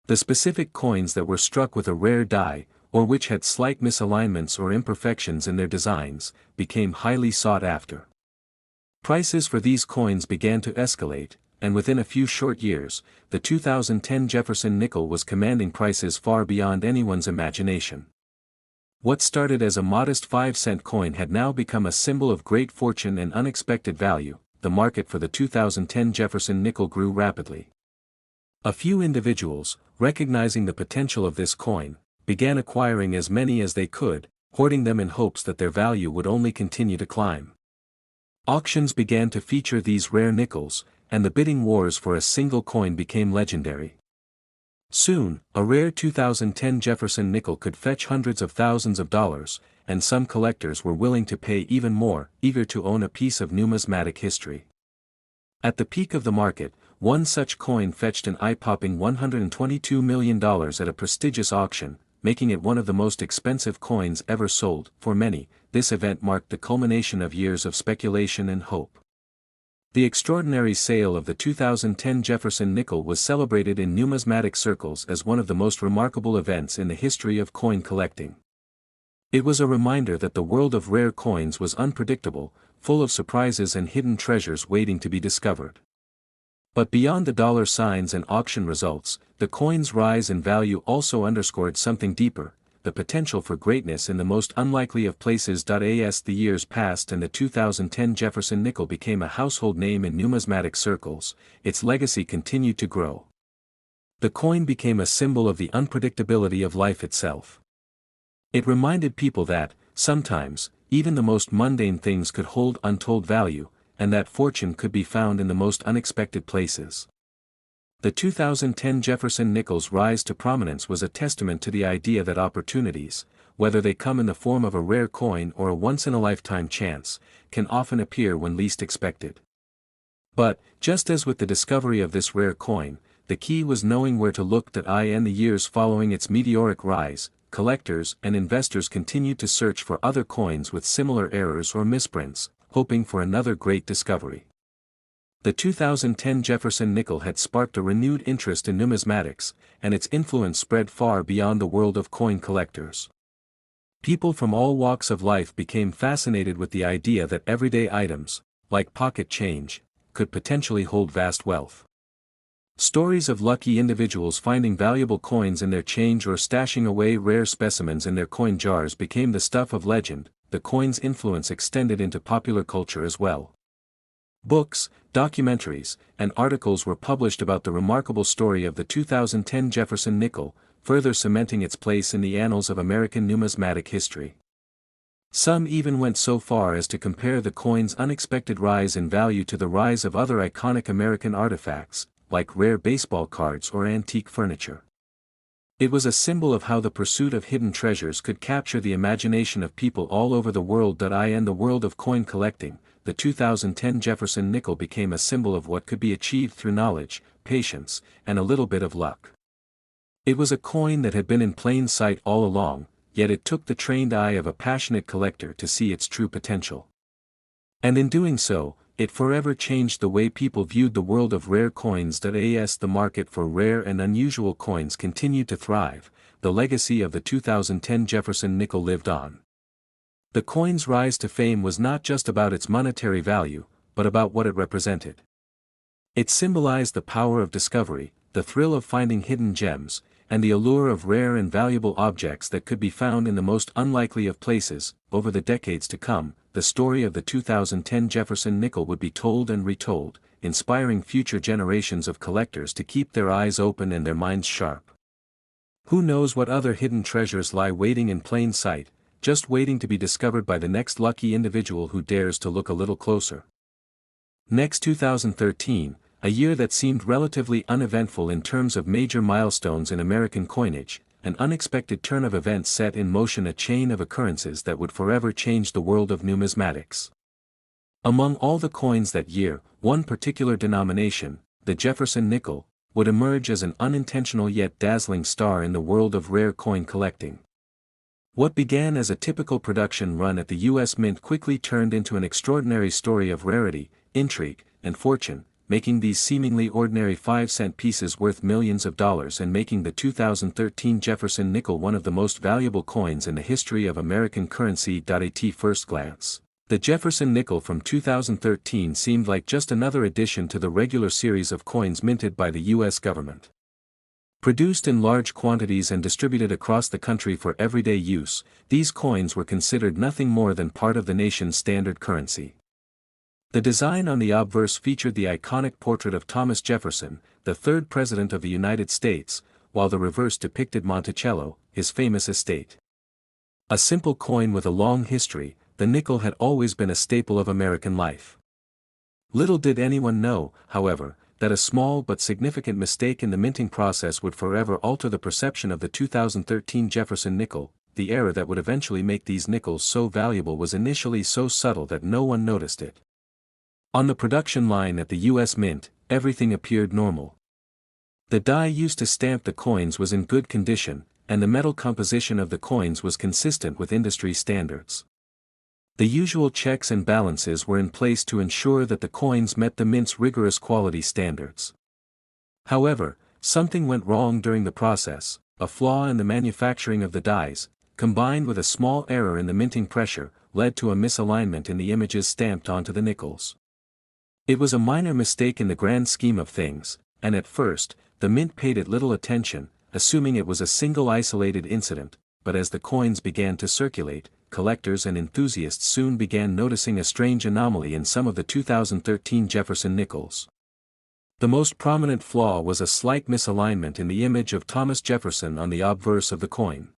The specific coins that were struck with a rare die, or which had slight misalignments or imperfections in their designs, became highly sought after. Prices for these coins began to escalate, and within a few short years, the 2010 Jefferson nickel was commanding prices far beyond anyone's imagination. What started as a modest 5-cent coin had now become a symbol of great fortune and unexpected value. The market for the 2010 Jefferson nickel grew rapidly. A few individuals, recognizing the potential of this coin, began acquiring as many as they could, hoarding them in hopes that their value would only continue to climb. Auctions began to feature these rare nickels, and the bidding wars for a single coin became legendary. Soon, a rare 2010 Jefferson nickel could fetch hundreds of thousands of dollars, and some collectors were willing to pay even more, eager to own a piece of numismatic history. At the peak of the market, one such coin fetched an eye-popping $122 million at a prestigious auction, making it one of the most expensive coins ever sold. For many, this event marked the culmination of years of speculation and hope. The extraordinary sale of the 2010 Jefferson nickel was celebrated in numismatic circles as one of the most remarkable events in the history of coin collecting. It was a reminder that the world of rare coins was unpredictable, full of surprises and hidden treasures waiting to be discovered. But beyond the dollar signs and auction results, the coin's rise in value also underscored something deeper: the potential for greatness in the most unlikely of places. As the years passed and the 2010 Jefferson nickel became a household name in numismatic circles, its legacy continued to grow. The coin became a symbol of the unpredictability of life itself. It reminded people that, sometimes, even the most mundane things could hold untold value, and that fortune could be found in the most unexpected places. The 2010 Jefferson nickel's rise to prominence was a testament to the idea that opportunities, whether they come in the form of a rare coin or a once-in-a-lifetime chance, can often appear when least expected. But, just as with the discovery of this rare coin, the key was knowing where to look. In the years following its meteoric rise, collectors and investors continued to search for other coins with similar errors or misprints, hoping for another great discovery. The 2010 Jefferson nickel had sparked a renewed interest in numismatics, and its influence spread far beyond the world of coin collectors. People from all walks of life became fascinated with the idea that everyday items, like pocket change, could potentially hold vast wealth. Stories of lucky individuals finding valuable coins in their change or stashing away rare specimens in their coin jars became the stuff of legend. The coin's influence extended into popular culture as well. Books, documentaries, and articles were published about the remarkable story of the 2010 Jefferson nickel, further cementing its place in the annals of American numismatic history. Some even went so far as to compare the coin's unexpected rise in value to the rise of other iconic American artifacts, like rare baseball cards or antique furniture. It was a symbol of how the pursuit of hidden treasures could capture the imagination of people all over the world. In the world of coin collecting, the 2010 Jefferson nickel became a symbol of what could be achieved through knowledge, patience, and a little bit of luck. It was a coin that had been in plain sight all along, yet it took the trained eye of a passionate collector to see its true potential. And in doing so, it forever changed the way people viewed the world of rare coins. As the market for rare and unusual coins continued to thrive, the legacy of the 2010 Jefferson nickel lived on. The coin's rise to fame was not just about its monetary value, but about what it represented. It symbolized the power of discovery, the thrill of finding hidden gems, and the allure of rare and valuable objects that could be found in the most unlikely of places. Over the decades to come, the story of the 2010 Jefferson nickel would be told and retold, inspiring future generations of collectors to keep their eyes open and their minds sharp. Who knows what other hidden treasures lie waiting in plain sight, just waiting to be discovered by the next lucky individual who dares to look a little closer. Next, 2013, a year that seemed relatively uneventful in terms of major milestones in American coinage, an unexpected turn of events set in motion a chain of occurrences that would forever change the world of numismatics. Among all the coins that year, one particular denomination, the Jefferson nickel, would emerge as an unintentional yet dazzling star in the world of rare coin collecting. What began as a typical production run at the U.S. Mint quickly turned into an extraordinary story of rarity, intrigue, and fortune, making these seemingly ordinary 5-cent pieces worth millions of dollars and making the 2013 Jefferson nickel one of the most valuable coins in the history of American currency. At first glance, the Jefferson nickel from 2013 seemed like just another addition to the regular series of coins minted by the U.S. government. Produced in large quantities and distributed across the country for everyday use, these coins were considered nothing more than part of the nation's standard currency. The design on the obverse featured the iconic portrait of Thomas Jefferson, the third President of the United States, while the reverse depicted Monticello, his famous estate. A simple coin with a long history, the nickel had always been a staple of American life. Little did anyone know, however, that a small but significant mistake in the minting process would forever alter the perception of the 2013 Jefferson nickel. The error that would eventually make these nickels so valuable was initially so subtle that no one noticed it. On the production line at the U.S. Mint, everything appeared normal. The die used to stamp the coins was in good condition, and the metal composition of the coins was consistent with industry standards. The usual checks and balances were in place to ensure that the coins met the Mint's rigorous quality standards. However, something went wrong during the process. A flaw in the manufacturing of the dies, combined with a small error in the minting pressure, led to a misalignment in the images stamped onto the nickels. It was a minor mistake in the grand scheme of things, and at first, the Mint paid it little attention, assuming it was a single isolated incident, but as the coins began to circulate, collectors and enthusiasts soon began noticing a strange anomaly in some of the 2013 Jefferson nickels. The most prominent flaw was a slight misalignment in the image of Thomas Jefferson on the obverse of the coin.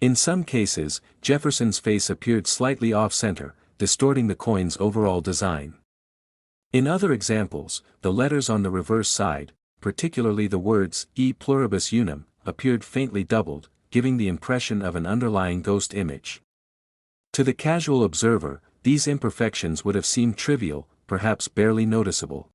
In some cases, Jefferson's face appeared slightly off-center, distorting the coin's overall design. In other examples, the letters on the reverse side, particularly the words E pluribus unum, appeared faintly doubled, giving the impression of an underlying ghost image. To the casual observer, these imperfections would have seemed trivial, perhaps barely noticeable.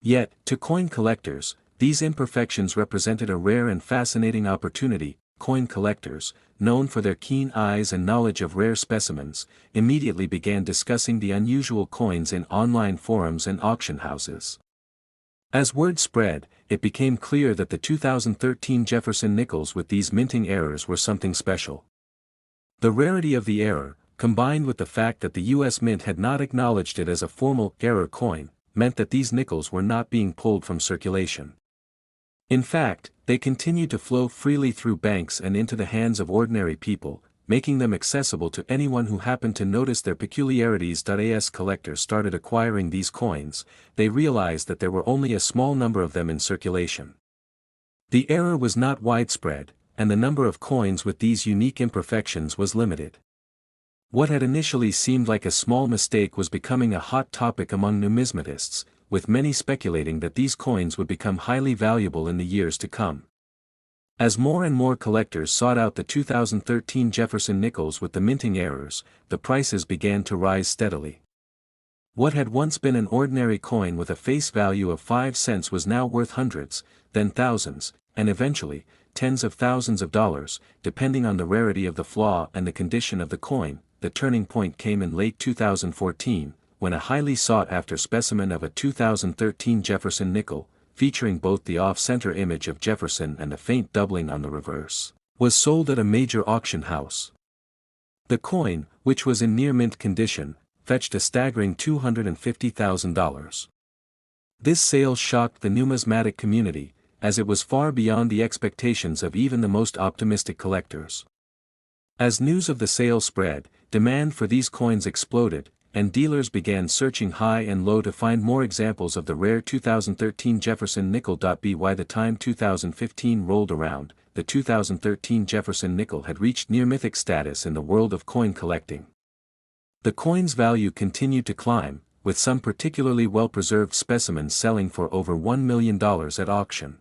Yet, to coin collectors, these imperfections represented a rare and fascinating opportunity. Coin collectors, known for their keen eyes and knowledge of rare specimens, immediately began discussing the unusual coins in online forums and auction houses. As word spread, it became clear that the 2013 Jefferson nickels with these minting errors were something special. The rarity of the error, combined with the fact that the U.S. Mint had not acknowledged it as a formal error coin, meant that these nickels were not being pulled from circulation. In fact, they continued to flow freely through banks and into the hands of ordinary people, making them accessible to anyone who happened to notice their peculiarities. As collectors started acquiring these coins, they realized that there were only a small number of them in circulation. The error was not widespread, and the number of coins with these unique imperfections was limited. What had initially seemed like a small mistake was becoming a hot topic among numismatists, with many speculating that these coins would become highly valuable in the years to come. As more and more collectors sought out the 2013 Jefferson nickels with the minting errors, the prices began to rise steadily. What had once been an ordinary coin with a face value of 5 cents was now worth hundreds, then thousands, and eventually, tens of thousands of dollars, depending on the rarity of the flaw and the condition of the coin. The turning point came in late 2014, when a highly sought-after specimen of a 2013 Jefferson nickel, featuring both the off-center image of Jefferson and a faint doubling on the reverse, was sold at a major auction house. The coin, which was in near-mint condition, fetched a staggering $250,000. This sale shocked the numismatic community, as it was far beyond the expectations of even the most optimistic collectors. As news of the sale spread, demand for these coins exploded, and dealers began searching high and low to find more examples of the rare 2013 Jefferson nickel. By the time 2015 rolled around, the 2013 Jefferson nickel had reached near-mythic status in the world of coin collecting. The coin's value continued to climb, with some particularly well-preserved specimens selling for over $1 million at auction.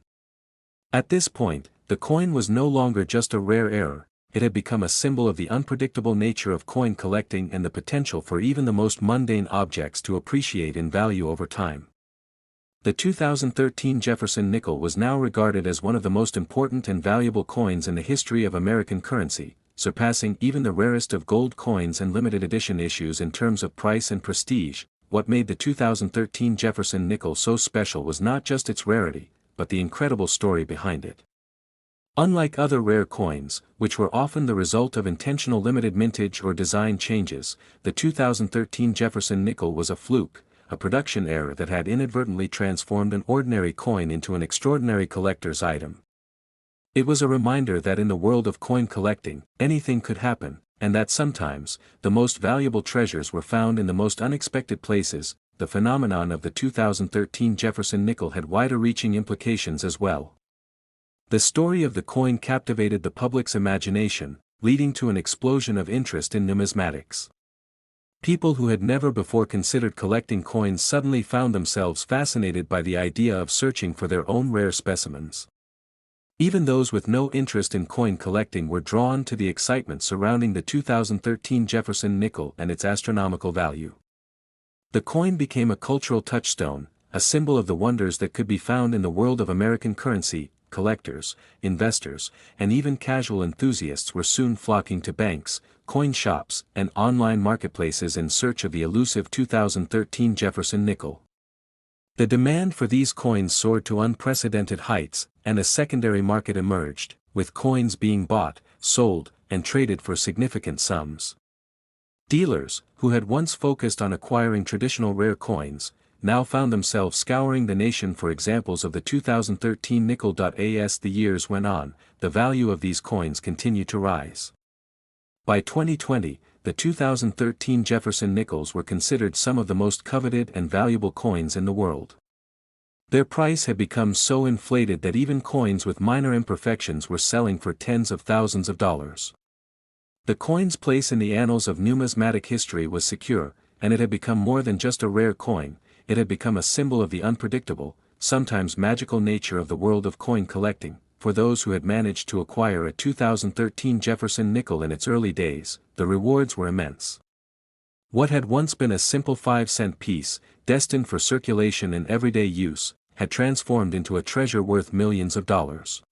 At this point, the coin was no longer just a rare error, it had become a symbol of the unpredictable nature of coin collecting and the potential for even the most mundane objects to appreciate in value over time. The 2013 Jefferson nickel was now regarded as one of the most important and valuable coins in the history of American currency, surpassing even the rarest of gold coins and limited edition issues in terms of price and prestige. What made the 2013 Jefferson nickel so special was not just its rarity, but the incredible story behind it. Unlike other rare coins, which were often the result of intentional limited mintage or design changes, the 2013 Jefferson nickel was a fluke, a production error that had inadvertently transformed an ordinary coin into an extraordinary collector's item. It was a reminder that in the world of coin collecting, anything could happen, and that sometimes, the most valuable treasures were found in the most unexpected places. The phenomenon of the 2013 Jefferson nickel had wider-reaching implications as well. The story of the coin captivated the public's imagination, leading to an explosion of interest in numismatics. People who had never before considered collecting coins suddenly found themselves fascinated by the idea of searching for their own rare specimens. Even those with no interest in coin collecting were drawn to the excitement surrounding the 2013 Jefferson nickel and its astronomical value. The coin became a cultural touchstone, a symbol of the wonders that could be found in the world of American currency. Collectors, investors, and even casual enthusiasts were soon flocking to banks, coin shops, and online marketplaces in search of the elusive 2013 Jefferson nickel. The demand for these coins soared to unprecedented heights, and a secondary market emerged, with coins being bought, sold, and traded for significant sums. Dealers, who had once focused on acquiring traditional rare coins, now found themselves scouring the nation for examples of the 2013 nickel. As the years went on, the value of these coins continued to rise. By 2020, the 2013 Jefferson nickels were considered some of the most coveted and valuable coins in the world. Their price had become so inflated that even coins with minor imperfections were selling for tens of thousands of dollars. The coin's place in the annals of numismatic history was secure, and it had become more than just a rare coin. It had become a symbol of the unpredictable, sometimes magical nature of the world of coin collecting. For those who had managed to acquire a 2013 Jefferson nickel in its early days, the rewards were immense. What had once been a simple 5-cent piece, destined for circulation and everyday use, had transformed into a treasure worth millions of dollars.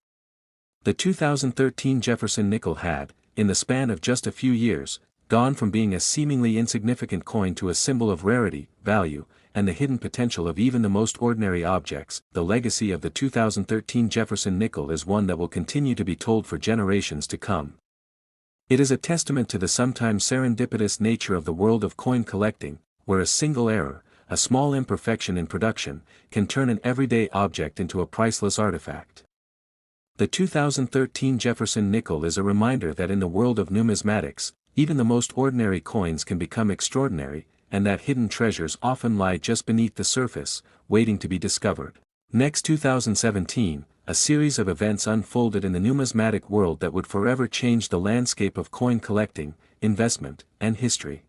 The 2013 Jefferson nickel had, in the span of just a few years, gone from being a seemingly insignificant coin to a symbol of rarity, value, and the hidden potential of even the most ordinary objects. The legacy of the 2013 Jefferson nickel is one that will continue to be told for generations to come. It is a testament to the sometimes serendipitous nature of the world of coin collecting, where a single error, a small imperfection in production, can turn an everyday object into a priceless artifact. The 2013 Jefferson nickel is a reminder that in the world of numismatics, even the most ordinary coins can become extraordinary, and that hidden treasures often lie just beneath the surface, waiting to be discovered. Next 2017, a series of events unfolded in the numismatic world that would forever change the landscape of coin collecting, investment, and history.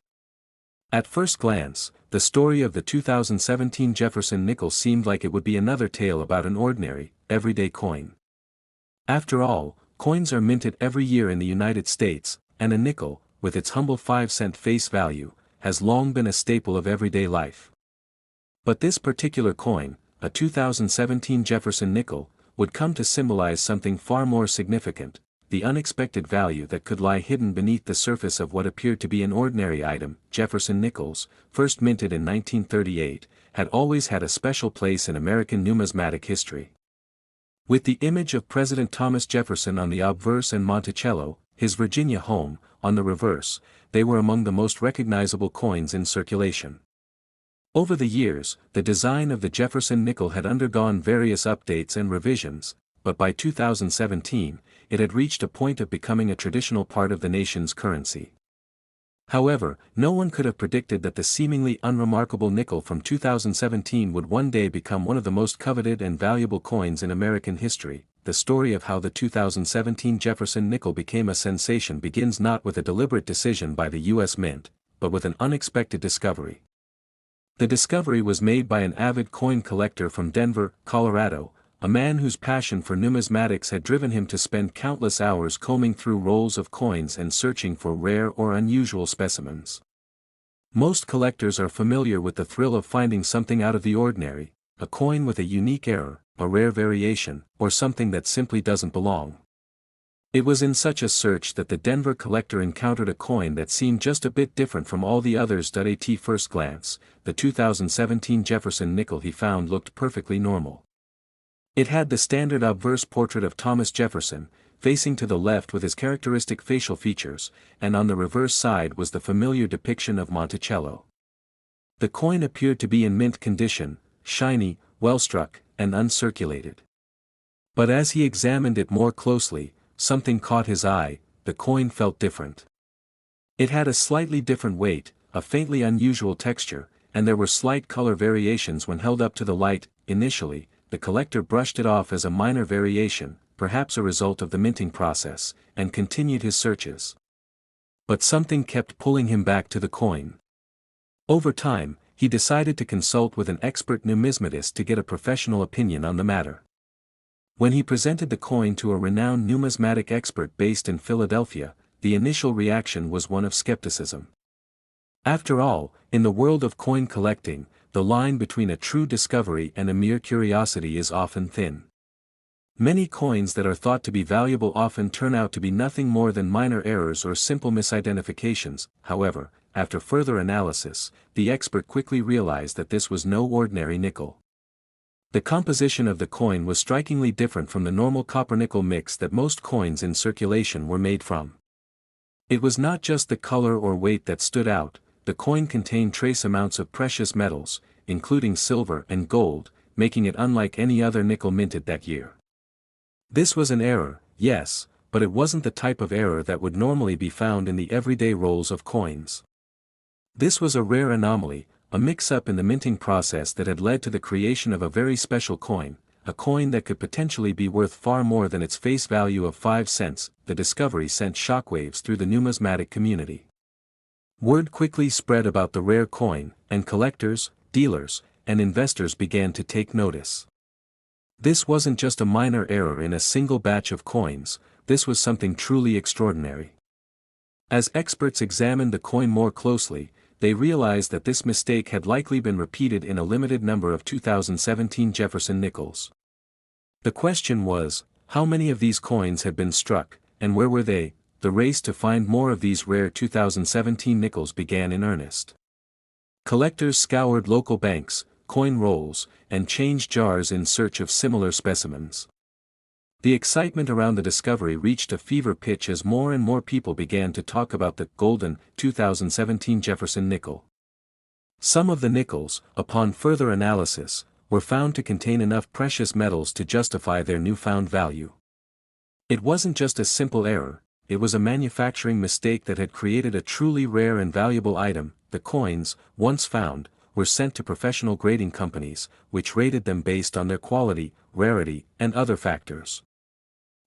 At first glance, the story of the 2017 Jefferson nickel seemed like it would be another tale about an ordinary, everyday coin. After all, coins are minted every year in the United States, and a nickel, with its humble 5-cent face value, has long been a staple of everyday life. But this particular coin, a 2017 Jefferson nickel, would come to symbolize something far more significant, the unexpected value that could lie hidden beneath the surface of what appeared to be an ordinary item. Jefferson Nickels, first minted in 1938, had always had a special place in American numismatic history. With the image of President Thomas Jefferson on the obverse and Monticello, his Virginia home, on the reverse, they were among the most recognizable coins in circulation. Over the years, the design of the Jefferson nickel had undergone various updates and revisions, but by 2017, it had reached a point of becoming a traditional part of the nation's currency. However, no one could have predicted that the seemingly unremarkable nickel from 2017 would one day become one of the most coveted and valuable coins in American history. The story of how the 2017 Jefferson nickel became a sensation begins not with a deliberate decision by the U.S. Mint, but with an unexpected discovery. The discovery was made by an avid coin collector from Denver, Colorado, a man whose passion for numismatics had driven him to spend countless hours combing through rolls of coins and searching for rare or unusual specimens. Most collectors are familiar with the thrill of finding something out of the ordinary, a coin with a unique error, a rare variation, or something that simply doesn't belong. It was in such a search that the Denver collector encountered a coin that seemed just a bit different from all the others. At first glance, the 2017 Jefferson nickel he found looked perfectly normal. It had the standard obverse portrait of Thomas Jefferson, facing to the left with his characteristic facial features, and on the reverse side was the familiar depiction of Monticello. The coin appeared to be in mint condition, shiny, well-struck, and uncirculated. But as he examined it more closely, something caught his eye. The coin felt different. It had a slightly different weight, a faintly unusual texture, and there were slight color variations when held up to the light. Initially, the collector brushed it off as a minor variation, perhaps a result of the minting process, and continued his searches. But something kept pulling him back to the coin. Over time, he decided to consult with an expert numismatist to get a professional opinion on the matter. When he presented the coin to a renowned numismatic expert based in Philadelphia, the initial reaction was one of skepticism. After all, in the world of coin collecting, the line between a true discovery and a mere curiosity is often thin. Many coins that are thought to be valuable often turn out to be nothing more than minor errors or simple misidentifications. However, after further analysis, the expert quickly realized that this was no ordinary nickel. The composition of the coin was strikingly different from the normal copper-nickel mix that most coins in circulation were made from. It was not just the color or weight that stood out. The coin contained trace amounts of precious metals, including silver and gold, making it unlike any other nickel minted that year. This was an error, yes, but it wasn't the type of error that would normally be found in the everyday rolls of coins. This was a rare anomaly, a mix-up in the minting process that had led to the creation of a very special coin, a coin that could potentially be worth far more than its face value of 5 cents. The discovery sent shockwaves through the numismatic community. Word quickly spread about the rare coin, and collectors, dealers, and investors began to take notice. This wasn't just a minor error in a single batch of coins, this was something truly extraordinary. As experts examined the coin more closely, they realized that this mistake had likely been repeated in a limited number of 2017 Jefferson nickels. The question was, how many of these coins had been struck, and where were they? The race to find more of these rare 2017 nickels began in earnest. Collectors scoured local banks, coin rolls, and change jars in search of similar specimens. The excitement around the discovery reached a fever pitch as more and more people began to talk about the golden 2017 Jefferson nickel. Some of the nickels, upon further analysis, were found to contain enough precious metals to justify their newfound value. It wasn't just a simple error. It was a manufacturing mistake that had created a truly rare and valuable item. The coins, once found, were sent to professional grading companies, which rated them based on their quality, rarity, and other factors.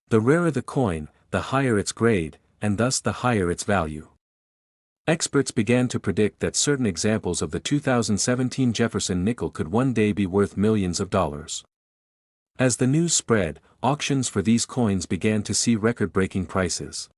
The rarer the coin, the higher its grade, and thus the higher its value. Experts began to predict that certain examples of the 2017 Jefferson nickel could one day be worth millions of dollars. As the news spread, auctions for these coins began to see record-breaking prices.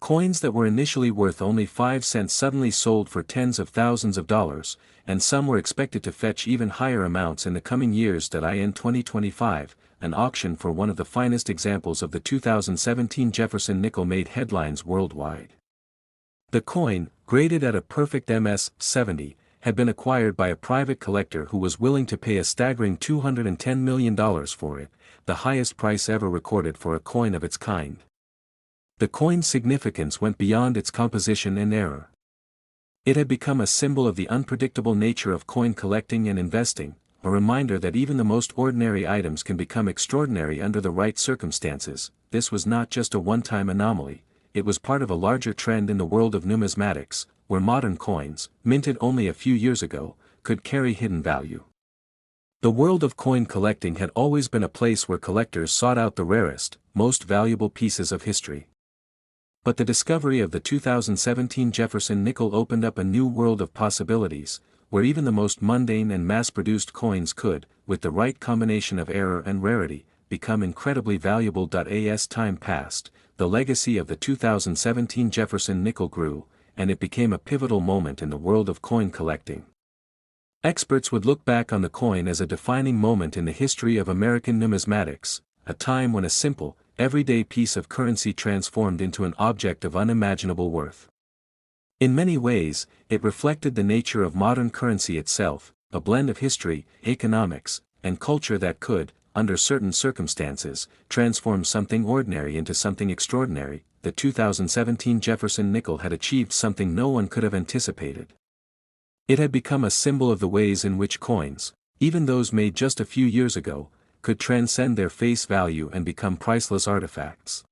Coins that were initially worth only 5 cents suddenly sold for tens of thousands of dollars, and some were expected to fetch even higher amounts in the coming years. In 2025, an auction for one of the finest examples of the 2017 Jefferson nickel made headlines worldwide. The coin, graded at a perfect MS-70, had been acquired by a private collector who was willing to pay a staggering $210 million for it, the highest price ever recorded for a coin of its kind. The coin's significance went beyond its composition and era. It had become a symbol of the unpredictable nature of coin collecting and investing, a reminder that even the most ordinary items can become extraordinary under the right circumstances. This was not just a one-time anomaly, it was part of a larger trend in the world of numismatics, where modern coins, minted only a few years ago, could carry hidden value. The world of coin collecting had always been a place where collectors sought out the rarest, most valuable pieces of history. But the discovery of the 2017 Jefferson nickel opened up a new world of possibilities, where even the most mundane and mass-produced coins could, with the right combination of error and rarity, become incredibly valuable. As time passed, the legacy of the 2017 Jefferson nickel grew, and it became a pivotal moment in the world of coin collecting. Experts would look back on the coin as a defining moment in the history of American numismatics, a time when a simple, everyday piece of currency transformed into an object of unimaginable worth. In many ways, it reflected the nature of modern currency itself, a blend of history, economics, and culture that could, under certain circumstances, transform something ordinary into something extraordinary. The 2017 Jefferson nickel had achieved something no one could have anticipated. It had become a symbol of the ways in which coins, even those made just a few years ago, could transcend their face value and become priceless artifacts.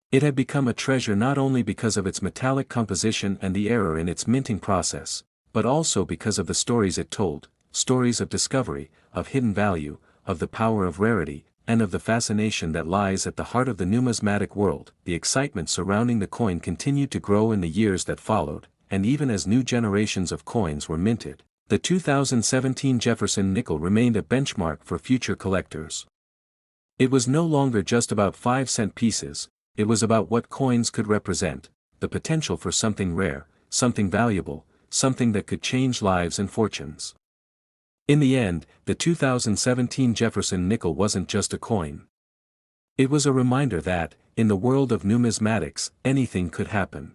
It had become a treasure not only because of its metallic composition and the error in its minting process, but also because of the stories it told, stories of discovery, of hidden value, of the power of rarity, and of the fascination that lies at the heart of the numismatic world. The excitement surrounding the coin continued to grow in the years that followed, and even as new generations of coins were minted, the 2017 Jefferson nickel remained a benchmark for future collectors. It was no longer just about 5-cent pieces, it was about what coins could represent, the potential for something rare, something valuable, something that could change lives and fortunes. In the end, the 2017 Jefferson nickel wasn't just a coin. It was a reminder that, in the world of numismatics, anything could happen.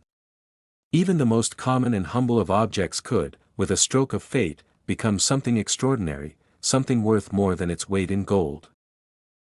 Even the most common and humble of objects could, with a stroke of fate, become something extraordinary, something worth more than its weight in gold.